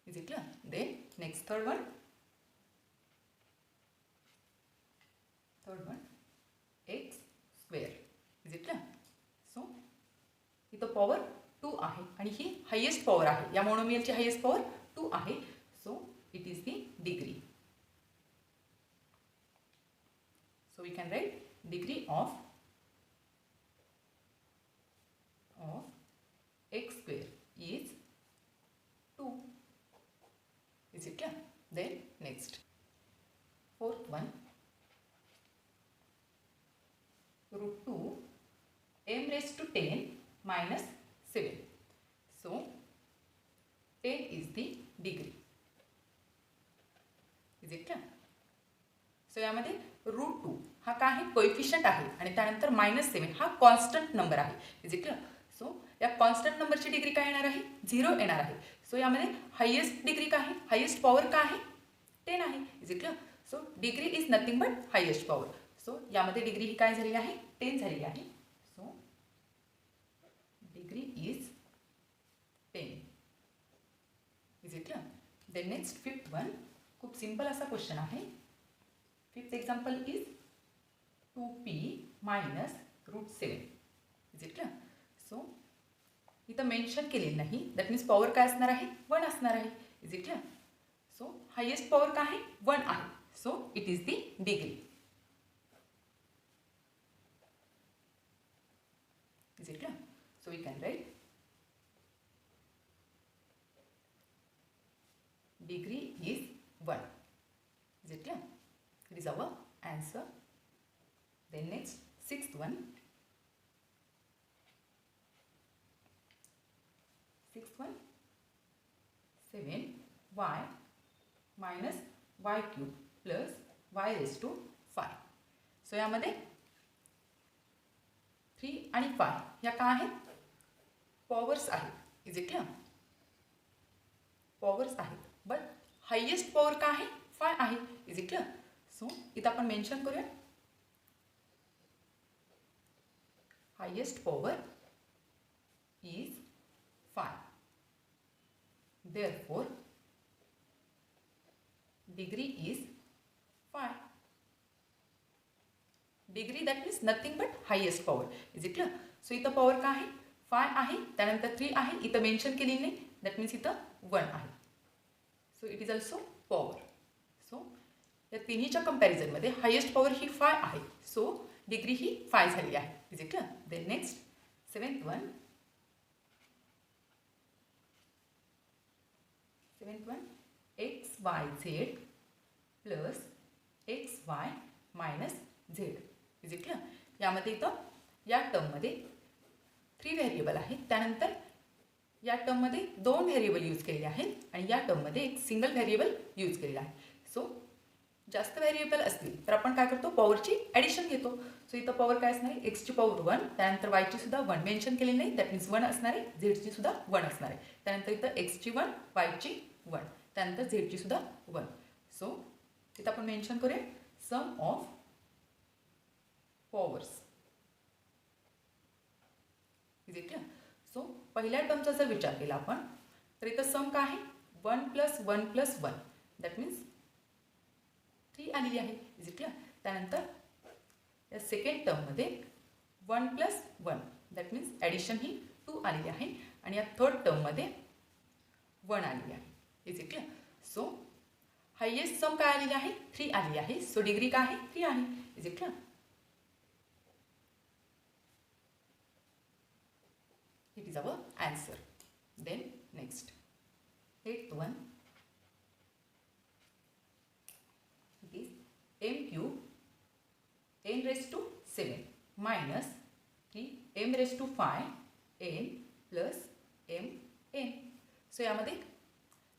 Is it clear? Then next third one, x square. Is it clear? So इथं पॉवर 2 आहे आणि ही हायेस्ट पॉवर आहे. या मोनोमियलची हायेस्ट पॉवर 2 आहे. So it is the degree. So we can write degree of x square is 2. Is it clear? Then next fourth one, √2 m raised to 10 minus 7. So 10 is the degree. Is it clear? So यामध्ये √2 हा काय आहे, coefficient आहे आणि त्यानंतर -7 हा constant number आहे. Is it clear? So या कॉन्स्टंट नंबरची डिग्री काय येणार आहे, 0 येणार आहे. सो यामध्ये हायेस्ट डिग्री काय आहे, हायेस्ट पॉवर काय आहे, 10 आहे. Is it clear? So degree is nothing but highest power. So यामध्ये डिग्री ही काय झालेली आहे, 10 झालेली आहे. So degree is 10. Is it clear? Then next fifth one, खूप सिंपल असा क्वेश्चन आहे. Fifth example is 2p minus √7. Is it clear? So इथं मेन्शन केलेलं नाही, दॅट मीन्स पॉवर काय असणार आहे, 1 असणार आहे. Is it clear? So highest power काय आहे, 1 आहे. So it is the degree. Is it clear? So we can write degree is answer. Then next, sixth one. Sixth one, 7y minus y cube plus y raised to 5. So यामध्ये 3 आणि 5 ह्या काय आहेत? Powers आहेत. Is it clear? Powers आहेत, but highest power काय आहे? 5 आहे. Is it clear? सो इथं आपण मेन्शन करूया highest power is 5. Therefore, degree is 5. Degree that means nothing but highest power. Is it clear? So इथं पॉवर काय आहे? 5 आहे, त्यानंतर 3 आहे, इथं मेन्शन केलेली नाही. दॅट मीन्स इथं 1 आहे. So it is also power. So या तिन्हीच्या कंपॅरिझनमध्ये हायेस्ट पॉवर ही 5 आहे. सो डिग्री ही 5 झाली आहे. Is it clear? Then next, seventh one. xyz plus xy minus z. Is it clear? यामध्ये इथं या टर्ममध्ये 3 व्हेरिएबल आहेत, त्यानंतर या टर्ममध्ये 2 व्हेरिएबल यूज केलेले आहेत आणि या टर्ममध्ये एक सिंगल व्हेरिएबल यूज केलेला आहे. सो जास्त व्हेरिएबल असतील तर आपण काय करतो? पॉवरची ॲडिशन घेतो. सो इथं पॉवर काय असणार आहे? एक्सची पॉवर 1, त्यानंतर वायची सुद्धा 1 मेन्शन केलेली नाही. दॅट मीन्स 1 असणार आहे. झेडची सुद्धा 1 असणार आहे. त्यानंतर इथं एक्सची 1, वायची 1, त्यानंतर झेडची सुद्धा 1. सो इथं आपण मेन्शन करूया sum of powers. Is it clear? So पहिल्या टर्मचा जर विचार केला आपण तर इथं सम काय आहे? 1 + 1 + 1. दॅट मीन्स 3 आलेली आहे. Is it clear? त्यानंतर या सेकंड टर्ममध्ये 1 + 1 दॅट मीन्स ॲडिशन ही 2 आलेली आहे आणि या थर्ड टर्ममध्ये 1 आलेली आहे. Is it clear? So highest sum काय आलेली आहे? 3 आलेली आहे. सो डिग्री काय आहे? 3 आहे. Is it clear? It is our answer. Then next, 8th one. It is m³ n⁻⁷ minus 3m⁵ n plus mn. So यामध्ये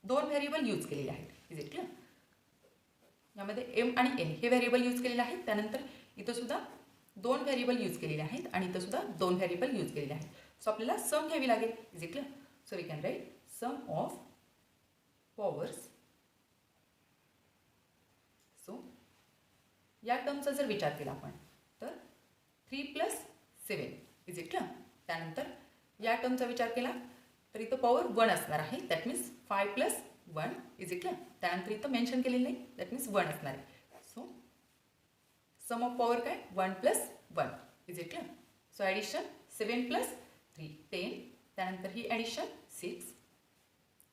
2 व्हेरिएबल यूज केलेले आहेत. Is it clear? यामध्ये m आणि n हे व्हेरिएबल यूज केलेले आहेत. त्यानंतर इथं सुद्धा 2 व्हेरिएबल यूज केलेले आहेत आणि इथं सुद्धा 2 व्हेरिएबल यूज केलेले आहेत. सो आपल्याला सम घ्यावी लागेल. Is it clear? So we can write sum of powers. So या टर्मचा जर विचार केला आपण तर 3 + 7. Is it clear? त्यानंतर या टर्मचा विचार केला तर इथं पॉवर 1 असणार आहे. That means 5 + 1. Is it clear? त्यानंतर इथं मेन्शन केलेलं नाही. दॅट मीन्स 1 असणार आहे. सो सम ऑफ पॉवर काय? 1 + 1. Is it clear? So addition 7 + 3 10. त्यानंतर ही ॲडिशन 6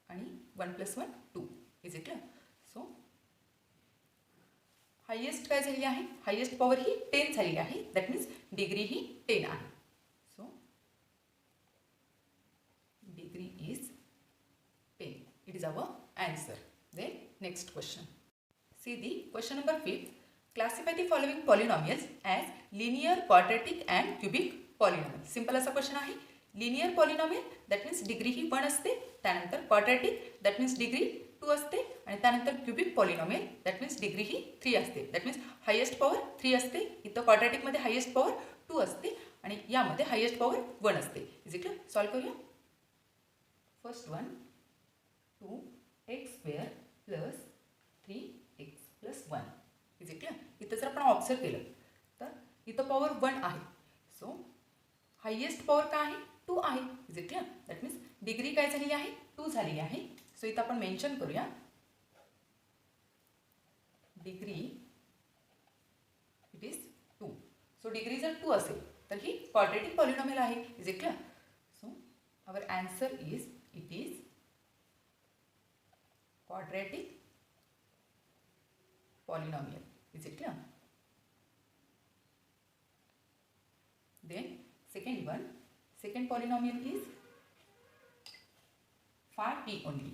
आणि 1 + 1 2. Is it clear? So highest काय झालेली आहे? हायेस्ट पॉवर ही 10 झालेली आहे. दॅट मीन्स डिग्री ही 10 आहे. So degree is 10. It is our answer. Then next question. See the question number 5. Classify the following polynomials as linear, quadratic and cubic polynomial. Simple असा question आहे. Linear polynomial that means degree ही 1 असते. त्यानंतर quadratic that means degree 2 असते आणि त्यानंतर cubic polynomial that means degree ही 3 असते. दॅट मीन्स हायेस्ट पॉवर 3 असते. इथं क्वाड्रॅटिकमध्ये हायेस्ट पॉवर 2 असते आणि यामध्ये हायेस्ट पॉवर 1 असते. Is it clear? सॉल्व करूया. First one 2x² + 3x + 1. Is it clear? इथं जर आपण ऑब्झर्व केलं तर इथं पॉवर 1 आहे. सो हायेस्ट पॉवर काय आहे? 2 आहे. Is it clear? That means degree काय झालेली आहे? 2 झालेली आहे. सो इथं आपण मेन्शन करूया degree it is 2. So degree जर 2 असेल तर ही क्वाड्रॅटिक पॉलिनॉमियल आहे. Is it clear? So our answer is it is quadratic polynomial. Is it clear? Then second one, second polynomial is 5p only.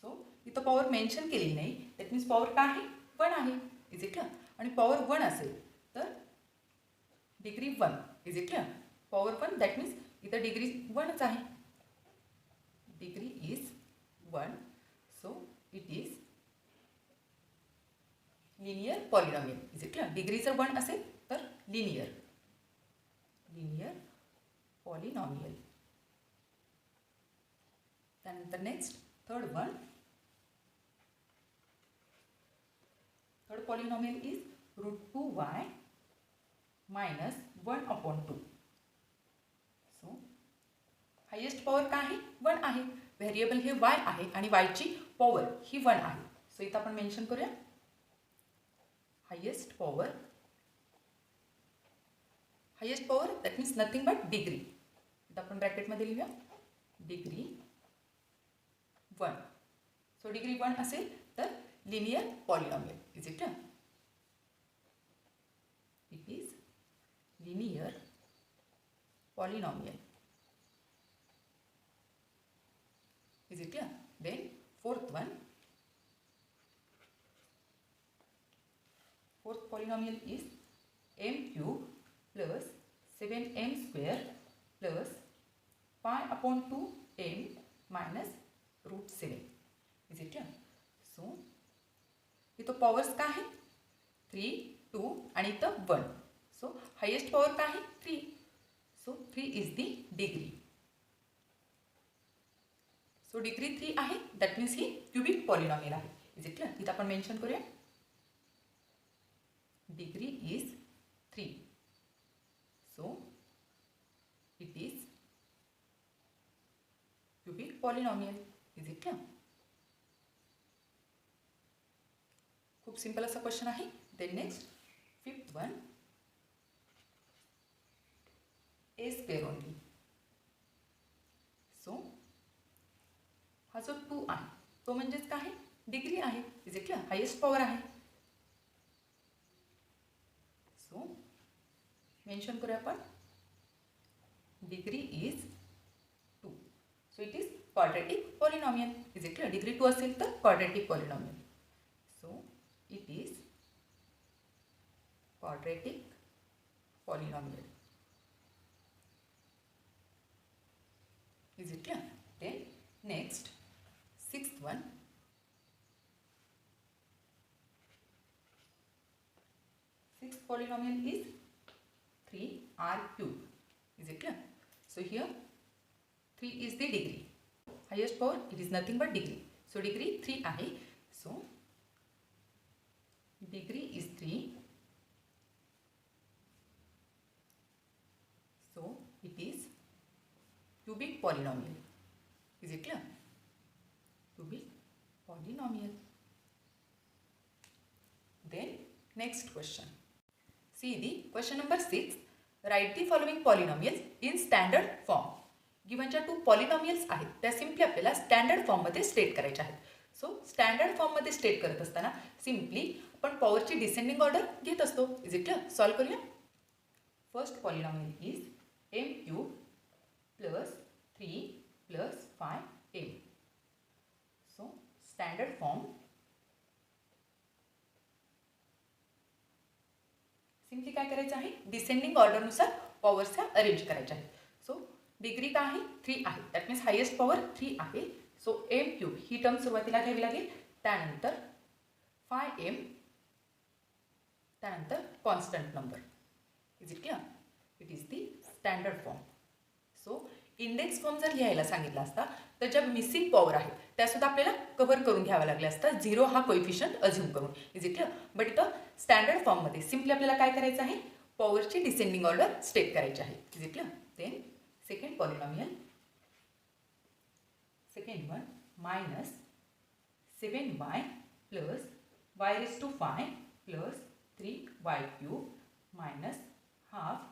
So इथं power mention केली नाही. That means power काय आहे? 1 आहे. Is it clear. आणि power 1 असेल तर degree 1 is it clear. Power 1 that means इथं डिग्री 1च आहे. Degree is 1. So it is linear polynomial. Is it clear. Degree जर 1 असेल तर लिनियर पॉलिनॉमियल. त्यानंतर next third one. Third polynomial is √2y minus 1/2. So highest power काय आहे? 1 आहे. Variable हे y आहे आणि y ची पॉवर ही 1 आहे. सो इथं आपण मेन्शन करूया highest power that means nothing but degree. इथं आपण ब्रॅकेटमध्ये लिहूया डिग्री 1. सो डिग्री 1 असेल तर linear polynomial. Is it clear. It is linear polynomial. Is it clear? Then fourth polynomial is m cube plus 7m square plus pi/2m minus √7. Is it clear? So इथं powers काय आहे? 3, 2 आणि इथं 1. So highest power काय आहे? 3. So 3 is the degree. So degree 3 आहे that means ही cubic polynomial आहे. Is it clear. इथं आपण मेन्शन करूया degree is 3. So it is cubic polynomial. Is it clear. खूप सिंपल असा क्वेश्चन आहे. Then next fifth one a square only. So हा जो 2 आहे तो म्हणजेच काय आहे? डिग्री आहे. Is it clear. Highest power आहे. सो मेन्शन करूया आपण degree is 2. So it is quadratic polynomial. Is it clear. Degree 2 असेल तर quadratic polynomial. So it is quadratic polynomial. Is it clear. Then next sixth one. Sixth polynomial is 3r cube. Is it clear? So here 3 is the degree. Highest power it is nothing but degree. So degree 3 आहे. So degree is 3. So it is cubic polynomial. Is it clear? Cubic polynomial. Then next question. See the question number 6. Write the following polynomials in standard form. Given ज्या 2 polynomials आहेत त्या simply आपल्याला standard फॉर्ममध्ये state करायच्या आहेत. So standard फॉर्ममध्ये state करत असताना सिम्पली आपण पॉवरची डिसेंडिंग ऑर्डर घेत असतो. Is it clear. सॉल्व करूया. First polynomial is m cube plus 3 plus 5m. So standard form simply काय करायचं आहे? डिसेंडिंग ऑर्डरनुसार पॉवरच्या अरेंज करायच्या आहेत. सो डिग्री काय आहे? 3 आहे. दॅट मीन्स हायेस्ट पॉवर 3 आहे. सो m क्यूब ही टर्म सुरुवातीला घ्यावी लागेल. त्यानंतर 5m. त्यानंतर constant number. Is it clear. It is the standard form. So index form जर लिहायला सांगितला असता तर ज्या मिसिंग पॉवर आहेत त्यासुद्धा आपल्याला कव्हर करून घ्याव्या लागल्या असतात 0 हा कोइफिशियंट अज्युम करून. Is it clear. बट इथं स्टँडर्ड फॉर्ममध्ये सिम्पली आपल्याला काय करायचं आहे? पॉवरची डिसेंडिंग ऑर्डर स्टेट करायची आहे. Is it clear. Then second polynomial. Second one minus 7y plus y⁵ plus 3y cube minus half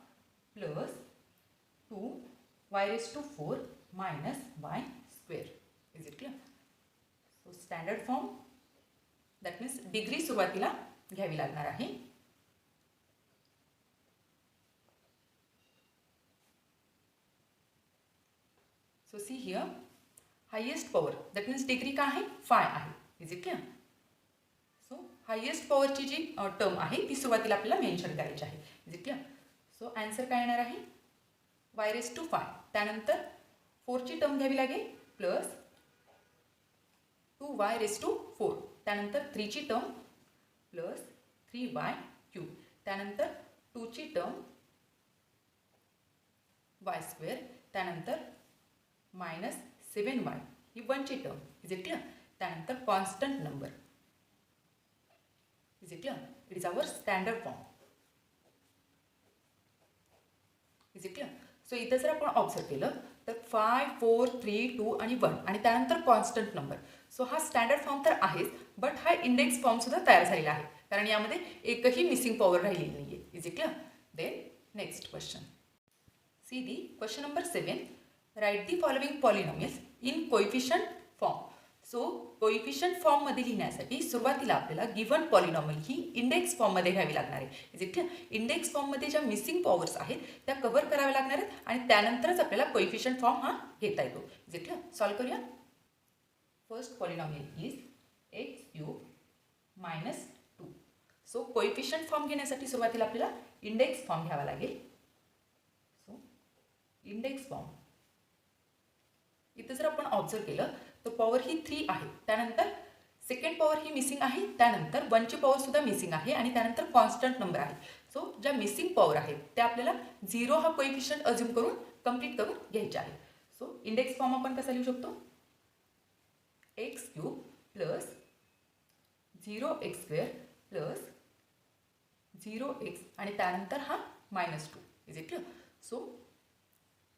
plus 2y⁴ minus y square. Is it clear? So standard form that means degree सुरुवातीला घ्यावी लागणार आहे. So see here highest power that means degree काय आहे? 5 आहे. Is it clear? So highest पॉवरची जी term आहे ती सुरुवातीला आपल्याला मेन्शन करायची आहे. Is it clear? So answer काय येणार आहे? y raise to 5. त्यानंतर 4ची टर्म घ्यावी लागेल प्लस 2y रेस टू 4. त्यानंतर 3ची टर्म प्लस 3y क्यूब. त्यानंतर 2ची टर्म y स्क्वेअर. त्यानंतर मायनस 7y ही 1ची टर्म. Is it clear? त्यानंतर constant number. Is it clear? It is our standard form. Is it clear? So इथं जर आपण ऑब्झर्व केलं तर 5, 4, 3, 2 आणि 1 आणि त्यानंतर कॉन्स्टंट नंबर. सो हा स्टँडर्ड फॉर्म तर आहेच, बट हा इंडेक्स फॉर्मसुद्धा तयार झालेला आहे, कारण यामध्ये एकही मिसिंग पॉवर राहिलेली नाही आहे. Is it clear? Then next question. See the question number 7. Write the following polynomials in coefficient form. So coefficient फॉर्ममध्ये लिहिण्यासाठी सुरुवातीला आपल्याला गिव्हन पॉलिनॉमियल ही इंडेक्स फॉर्ममध्ये घ्यावी लागणार आहे. Is it clear? इंडेक्स फॉर्ममध्ये ज्या मिसिंग पॉवर्स आहेत त्या कव्हर कराव्या लागणार आहेत आणि त्यानंतरच आपल्याला कोइफिशियंट फॉर्म हा घेता येतो. Is it clear? सॉल्व करूया. First polynomial is x cube minus 2. So coefficient form घेण्यासाठी सुरुवातीला आपल्याला इंडेक्स फॉर्म घ्यावा लागेल. सो इंडेक्स फॉर्म इथं जर आपण ऑब्झर्व केलं तर पॉवर ही 3 आहे. त्यानंतर सेकंड पॉवर ही मिसिंग आहे. त्यानंतर 1ची पॉवर सुद्धा मिसिंग आहे आणि त्यानंतर कॉन्स्टंट नंबर आहे. सो ज्या मिसिंग पॉवर आहेत त्या आपल्याला 0 हा कोइफिशियंट अज्युम करून कंप्लीट करून घ्यायचे आहे. सो इंडेक्स फॉर्म आपण कसा लिहू शकतो? X cube plus 0x square plus 0x आणि त्यानंतर हा -2. Is it clear? सो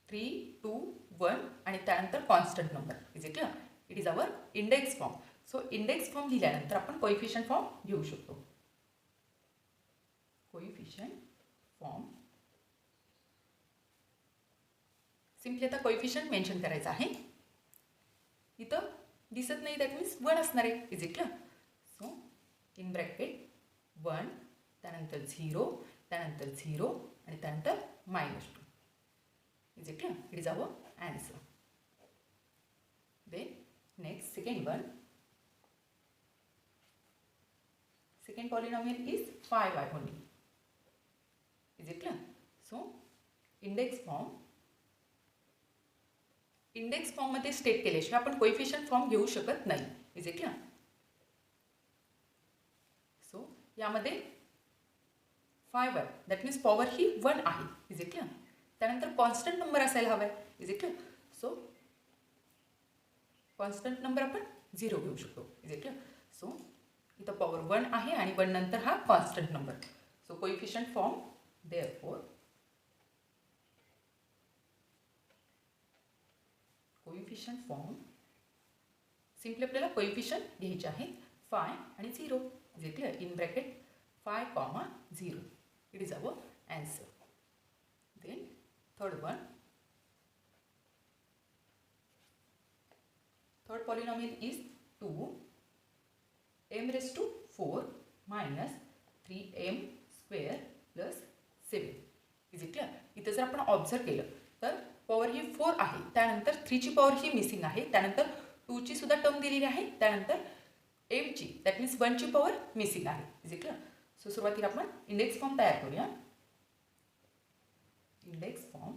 3, 2, 1 आणि त्यानंतर constant number. Is it clear? It is our index form. So index form लिहिल्यानंतर आपण कोइफिशियंट फॉर्म घेऊ शकतो. कोइफिशियंट फॉर्म सिम्पली आता कोइफिशियंट मेन्शन करायचं आहे. इथं दिसत नाही, दॅट मीन्स 1 असणार आहे. Is it clear? So in bracket 1 त्यानंतर 0 त्यानंतर 0 आणि त्यानंतर -2. Is it clear? It is our answer. Then next second one. Second polynomial is 5y only. Is it clear? So index form मध्ये स्टेट केल्याशिवाय आपण coefficient form घेऊ शकत नाही. Is it clear? सो यामध्ये 5y दॅट मीन्स पॉवर ही 1 आहे. Is it clear? त्यानंतर कॉन्स्टंट नंबर असायला हवा आहे. Is it clear? So constant number आपण 0 घेऊ शकतो. Is it clear? सो इथं पॉवर 1 आहे आणि 1 नंतर हा constant number. So coefficient form therefore coefficient form simply आपल्याला कोइफिशियंट घ्यायचे आहे 5 आणि 0. Is it clear? In bracket 5, 0. It is our answer. Then third one. Third polynomial is 2 m raised to 4 minus 3m square plus 7. Is it clear? इथे जर आपण observe केलं तर power ही 4 आहे. त्यानंतर 3ची पॉवर ही मिसिंग आहे. त्यानंतर 2ची सुद्धा टर्म दिलेली आहे. त्यानंतर mची दॅट मीन्स 1ची पॉवर मिसिंग आहे. Is it clear? सो सुरुवातीला आपण इंडेक्स फॉर्म तयार करूया. इंडेक्स फॉर्म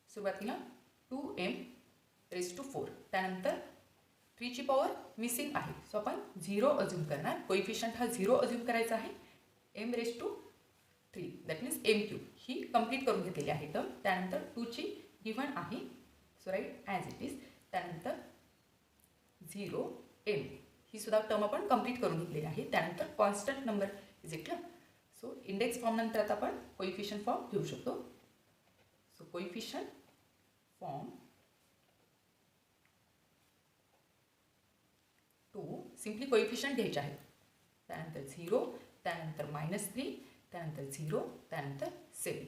सुरुवातीला 2m रेस टू 4. त्यानंतर 3ची पॉवर मिसिंग आहे. सो आपण 0 अज्युम करणार. कोइफिशियंट हा 0 अज्युम करायचा आहे. m raise to 3 that means m cube ही कंप्लीट करून घेतलेली आहे टर्म. त्यानंतर 2ची गिव्हन आहे. So write as it is. त्यानंतर 0m ही सुद्धा टर्म आपण कंप्लीट करून घेतलेली आहे. त्यानंतर constant number. Is it clear? So index form नंतर आता आपण कोइफिशियंट फॉर्म घेऊ शकतो. So coefficient form 2 simply coefficient घ्यायचे आहेत. त्यानंतर 0 त्यानंतर -3 त्यानंतर 0 त्यानंतर 7.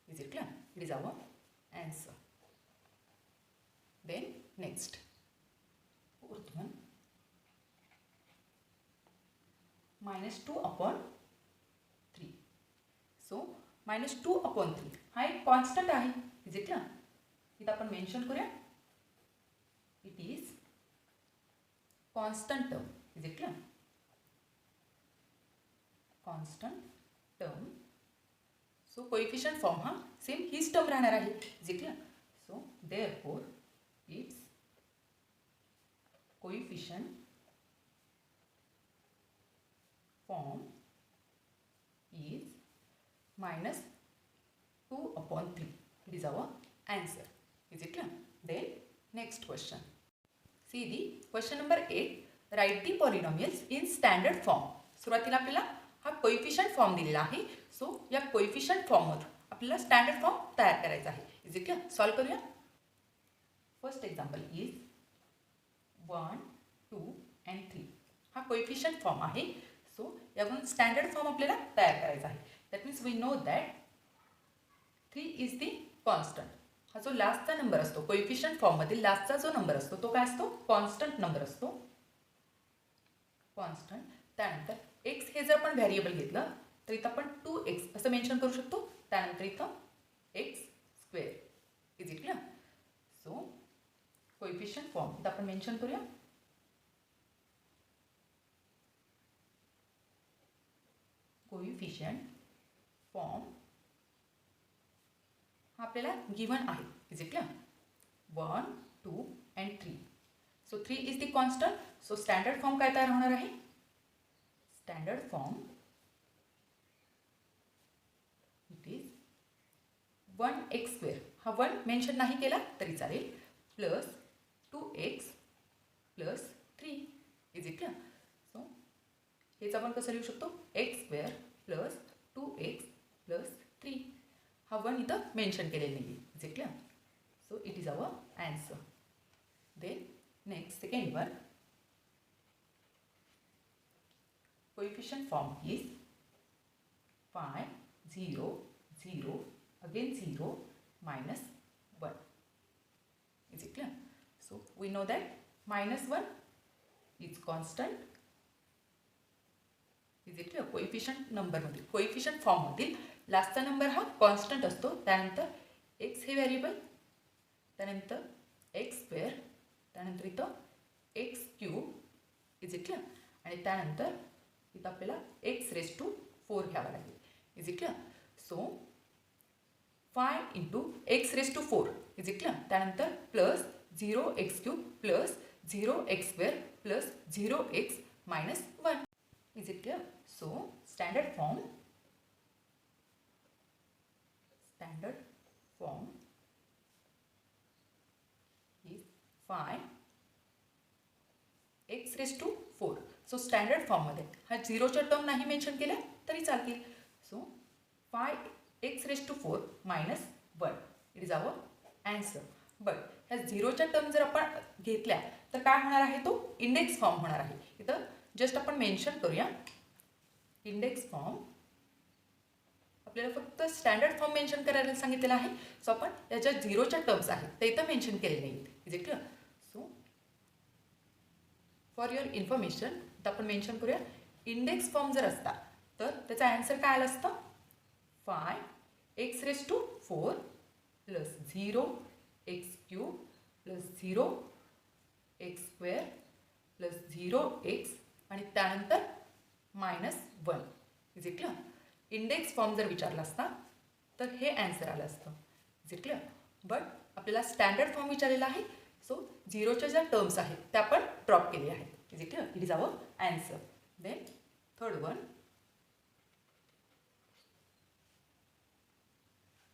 Is it clear? It is our answer. Then next fourth one. -2/3. So -2/3 हा एक कॉन्स्टंट आहे. Is it clear? इथं आपण मेन्शन करूया. It is constant term. Is it clear? Constant term. So coefficient form हा सेम हीच टर्म राहणार आहे. Is it clear? So therefore its coefficient form is -2/3. It is our answer. Is it clear? Then next question. See the question number 8. Write the polynomials in standard form. सुरुवातीला आपल्याला हा coefficient form दिलेला आहे. So या coefficient फॉर्मवर आपल्याला standard form तयार करायचा आहे. Is it clear? सॉल्व करूया. First example is 1, 2 and 3. हा कोइफिशियंट फॉर्म आहे. सो यावरून स्टँडर्ड फॉर्म आपल्याला तयार करायचा आहे. That means we know that 3 is the constant. हा जो लास्टचा नंबर असतो कोइफिशियंट फॉर्ममधील लास्टचा जो नंबर असतो तो काय असतो? कॉन्स्टंट नंबर असतो. कॉन्स्टंट. त्यानंतर एक्स हे जर आपण व्हेरिएबल घेतलं तर इथं आपण 2x असं मेन्शन करू शकतो. त्यानंतर इथं x². Is it clear? So coefficient form इथं आपण मेन्शन करूया. कोइफिशियंट फॉर्म हा आपल्याला गिवन आहे. Is it clear? 1, 2 and 3. So 3 is the constant. So standard form काय तयार होणार आहे? Standard form it is 1x². हा 1 मेन्शन नाही केला तरी चालेल. Plus 2x plus 3. Is it clear? So हेच आपण कसं लिहू शकतो? x² plus 2x plus 3. हा 1 इथं मेन्शन केलेलं नाही. Is it clear? So it is our answer. Then next second one. Coefficient form is 5, 0, 0, again 0, -1. Is it clear? So we know that -1 is constant. Is it clear? Coefficient नंबरमधील coefficient फॉर्ममधील लास्टचा number हा constant असतो. त्यानंतर x हे variable, त्यानंतर x², त्यानंतर इथं x³. Is it clear? आणि त्यानंतर इथं आपल्याला x⁴ घ्यावा लागेल. Is it clear? So 5 × x⁴. Is it clear? त्यानंतर plus 0x³ plus 0x² plus 0x -1. Is it clear? So standard form is 5 x⁴. So standard फॉर्ममध्ये हा 0च्या टर्म नाही मेन्शन केल्या तरी चालतील. So 5 x⁴ -1. It is our answer. But ह्या 0च्या टर्म जर आपण घेतल्या तर काय होणार आहे? तो इंडेक्स फॉर्म होणार आहे. इथं जस्ट आपण मेन्शन करूया इंडेक्स फॉर्म. आपल्याला फक्त स्टँडर्ड फॉर्म मेन्शन करायला सांगितलेलं आहे. सो आपण याच्या 0च्या टर्म्स आहेत ते इथं मेन्शन केले नाहीत. Is it clear? So for your information तर आपण मेन्शन करूया इंडेक्स फॉर्म जर असता तर त्याचा आन्सर काय आला असतं? 5 x⁴ plus 0x³ plus 0x² plus 0x आणि त्यानंतर -1. Is it clear? Index form जर विचारला असता तर हे आन्सर आलं असतं. Is it clear? बट आपल्याला स्टँडर्ड फॉर्म विचारलेला आहे. सो 0च्या ज्या टर्म्स आहेत त्या आपण ड्रॉप केले आहेत. Is it clear? It is our answer. Then third one.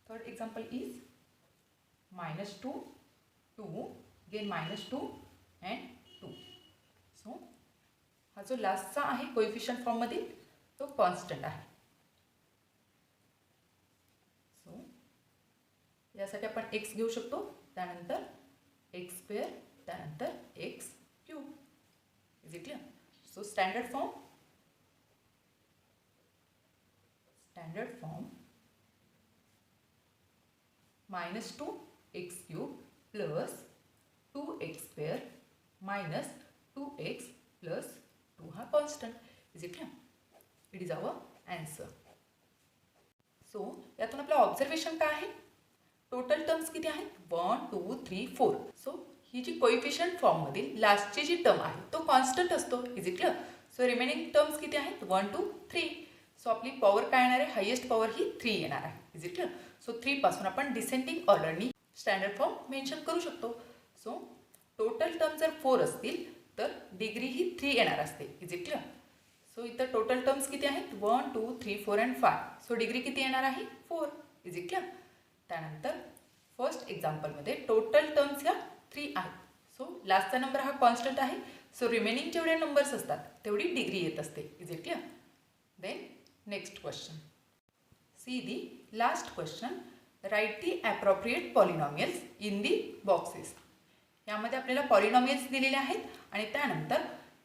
Third example is -2, 2, again -2 and 2. So हा जो लास्टचा आहे कोइफिशियंट फॉर्ममधील तो कॉन्स्टंट आहे. सो यासाठी आपण x घेऊ शकतो, त्यानंतर x², त्यानंतर x³. Is it clear? So standard form -2x³ plus 2x² minus 2x plus 2 हा constant. Is it clear? It is our answer. So यातून आपलं ऑब्झर्वेशन काय आहे? टोटल टर्म्स किती आहेत? 1, 2, 3, 4. सो ही जी कोइफिशियंट फॉर्ममधील लास्टची जी टर्म आहे तो कॉन्स्टंट असतो. Is it clear? So remaining terms किती आहेत? 1 2 3. सो आपली पॉवर काय येणार आहे? हायेस्ट पॉवर ही 3 येणार आहे. Is it clear? सो 3 पासून आपण डिसेंडिंग ऑर्डरनी स्टँडर्ड फॉर्म मेन्शन करू शकतो. सो टोटल टर्म जर 4 असतील तर डिग्री ही 3 येणार असते. Is it clear? सो इथं टोटल टर्म्स किती आहेत? 1 2 3 4 अँड 5. सो डिग्री किती येणार आहे? 4. Is it clear? त्यानंतर फर्स्ट एक्झाम्पलमध्ये टोटल टर्म्स ह्या 3 आहेत. सो लास्टचा नंबर हा कॉन्स्टंट आहे. सो रिमेनिंग जेवढे नंबर्स असतात तेवढी डिग्री येत असते. Is it clear? Then next question. See the last question. Write the appropriate polynomials in the boxes. यामध्ये आपल्याला पॉलिनॉमियल्स दिलेले आहेत आणि त्यानंतर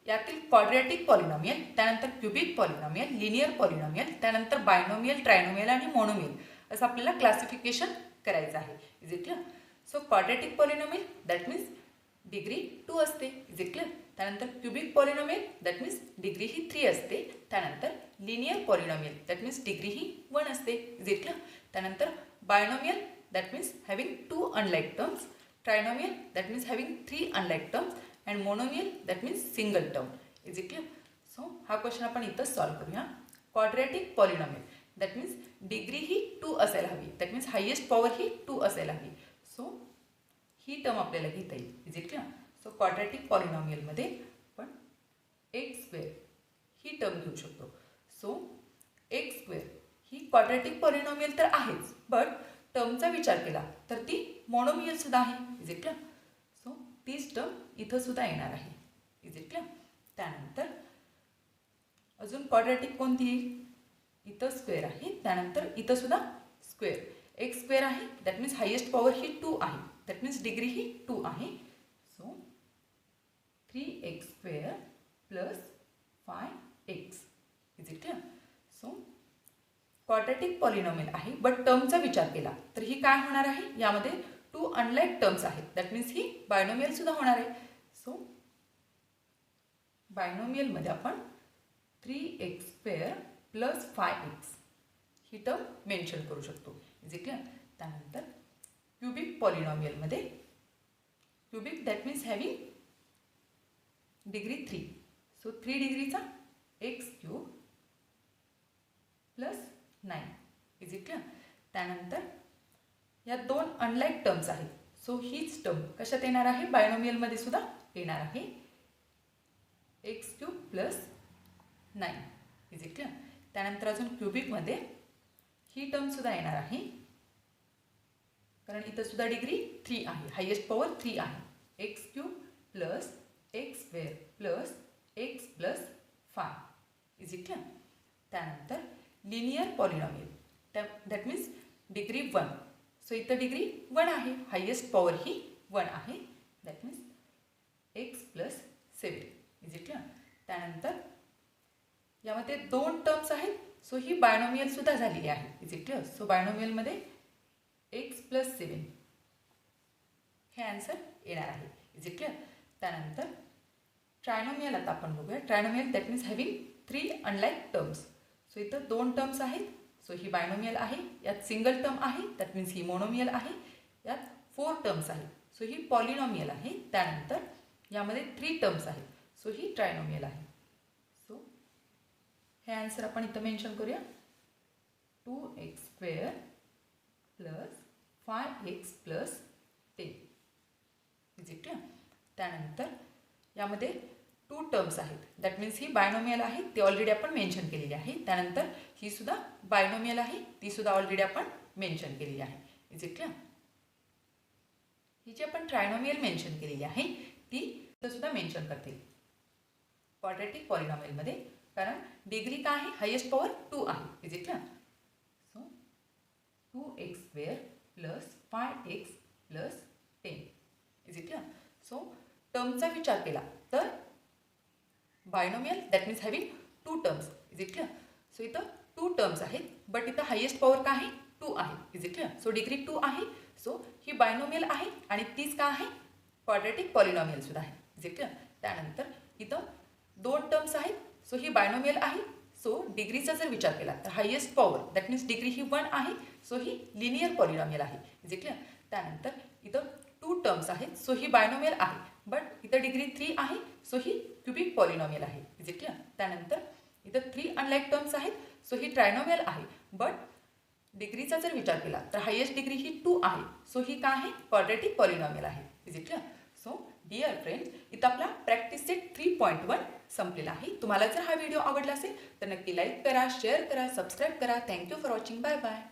यातील क्वाड्रॅटिक पॉलिनॉमियल, त्यानंतर क्युबिक पॉलिनॉमियल, लिनियर पॉलिनॉमियल, त्यानंतर बायनॉमियल, ट्रायनॉमियल आणि मोनोमियल असं आपल्याला क्लासिफिकेशन करायचं आहे. Is it clear? So quadratic polynomial that means degree 2 असते. Is it clear? त्यानंतर cubic polynomial that means degree ही 3 असते. त्यानंतर linear polynomial that means degree ही 1 असते. Is it clear? त्यानंतर binomial that means having 2 unlike terms, trinomial that means having 3 unlike terms and monomial that means single term. Is it clear? So हा question आपण इथंच solve करूया. Quadratic polynomial that means degree ही 2 असायला हवी. That means highest power ही 2 असायला हवी. सो ही टर्म आपल्याला घेता येईल. Is it clear? So quadratic पॉलिनॉमियलमध्ये आपण एक्स स्क्वेअर ही टर्म घेऊ शकतो. सो एक्स स्क्वेअर ही क्वाड्रॅटिक पॉलिनॉमियल तर आहेच, बट टर्मचा विचार केला तर ती मोनोमियल सुद्धा आहे. Is it clear? सो तीच टर्म इथं सुद्धा येणार आहे. Is it clear? त्यानंतर अजून क्वाड्रॅटिक कोणती येईल? इथं स्क्वेअर आहे, त्यानंतर इथं सुद्धा स्क्वेअर. एक्स स्क्वेअर आहे दॅट मीन्स हायेस्ट पॉवर ही 2 आहे. दॅट मीन्स डिग्री ही 2 आहे. So 3x square plus 5x. Is it clear? So quadratic polynomial आहे, बट टर्मचा विचार केला तर ही काय होणार आहे? यामध्ये 2 अनलाईक टर्म्स आहेत. दॅट मीन्स ही बायनॉमियल सुद्धा होणार आहे. सो बायनॉमियलमध्ये आपण 3x स्क्वेअर प्लस 5x ही टर्म मेन्शन करू शकतो. Is it clear? त्यानंतर क्युबिक पॉलिनॉमियलमध्ये cubic that means having degree 3. So 3 डिग्रीचा x cube plus 9. Is it clear? त्यानंतर या 2 अनलाईक टर्म्स आहेत. सो हीच टर्म कशात येणार आहे? बायनॉमियलमध्ये सुद्धा येणार आहे. X cube plus 9. Is it clear? त्यानंतर अजून क्युबिकमध्ये ही टर्म सुद्धा येणार आहे, कारण इथं सुद्धा डिग्री 3 आहे, हायेस्ट पॉवर 3 आहे. X cube plus x square plus x plus 5. Is it clear? त्यानंतर linear polynomial that means degree 1. So इथं डिग्री 1 आहे, हायेस्ट पॉवर ही 1 आहे. That means x plus 7. Is it clear? त्यानंतर यामध्ये 2 टर्म्स आहेत. सो ही बायनॉमियल सुद्धा झालेली आहे. Is it clear? सो बायनॉमियलमध्ये एक्स प्लस 7 हे आन्सर येणार आहे. Is it clear? त्यानंतर ट्रायनॉमियल आता आपण बघूया. Trinomial that means having 3 unlike terms. So इथं 2 टर्म्स आहेत. सो ही बायनॉमियल आहे, यात सिंगल टर्म आहे दॅट मीन्स ही मोनोमियल आहे. यात 4 टर्म्स आहेत. सो ही पॉलिनॉमियल आहे. त्यानंतर यामध्ये 3 टर्म्स आहेत. सो ही ट्रायनॉमियल आहे. सो हे आन्सर आपण इथं मेन्शन करूया. 2x square plus 5x plus 10. Is it clear? त्यानंतर यामध्ये 2 टर्म्स आहेत. दॅट मीन्स ही बायनॉमियल आहे, ती ऑलरेडी आपण मेन्शन केलेली आहे. त्यानंतर ही सुद्धा बायनॉमियल आहे, ती सुद्धा ऑलरेडी आपण मेन्शन केलेली आहे. Is it clear? ही जी आपण ट्रायनॉमियल मेन्शन केलेली आहे ती सुद्धा मेन्शन करतील क्वाड्रॅटिक पॉलिनॉमियलमध्ये, कारण डिग्री काय आहे? हायेस्ट पॉवर 2 आहे. Is it clear? So 2x square plus 5x plus 10. Is it clear? So टर्मचा विचार केला तर binomial that means having 2 terms. Is it clear? So इथं 2 टर्म्स आहेत, बट इथं हायेस्ट पॉवर काय आहे? 2 आहे. Is it clear? So degree 2 आहे. सो ही बायनॉमियल आहे आणि तीच काय आहे? क्वाड्रॅटिक पॉलिनॉमियल सुद्धा आहे. Is it clear? त्यानंतर इथं 2 टर्म्स आहेत. सो ही बायनॉमियल आहे. सो डिग्रीचा जर विचार केला तर highest power that means degree ही 1 आहे. सो ही लिनियर पॉलिनॉमियल आहे. Is it clear? त्यानंतर इथं 2 टर्म्स आहेत, सो ही बायनॉमियल आहे. बट इथं डिग्री 3 आहे, सो ही क्युबिक पॉलिनॉमियल आहे. Is it clear? त्यानंतर इथं 3 अनलाईक टर्म्स आहेत, सो ही ट्रायनॉमियल आहे. बट डिग्रीचा जर विचार केला तर हायेस्ट डिग्री ही 2 आहे, सो ही काय आहे? क्वाड्रेटिक पॉलिनॉमियल आहे. Is it clear? So dear friends, इथं आपला प्रॅक्टिस सेट 3.1 संपलेला आहे. तुम्हाला जर हा व्हिडिओ आवडला असेल तर नक्की लाईक करा, शेअर करा, सबस्क्राईब करा. Thank you for watching. Bye bye.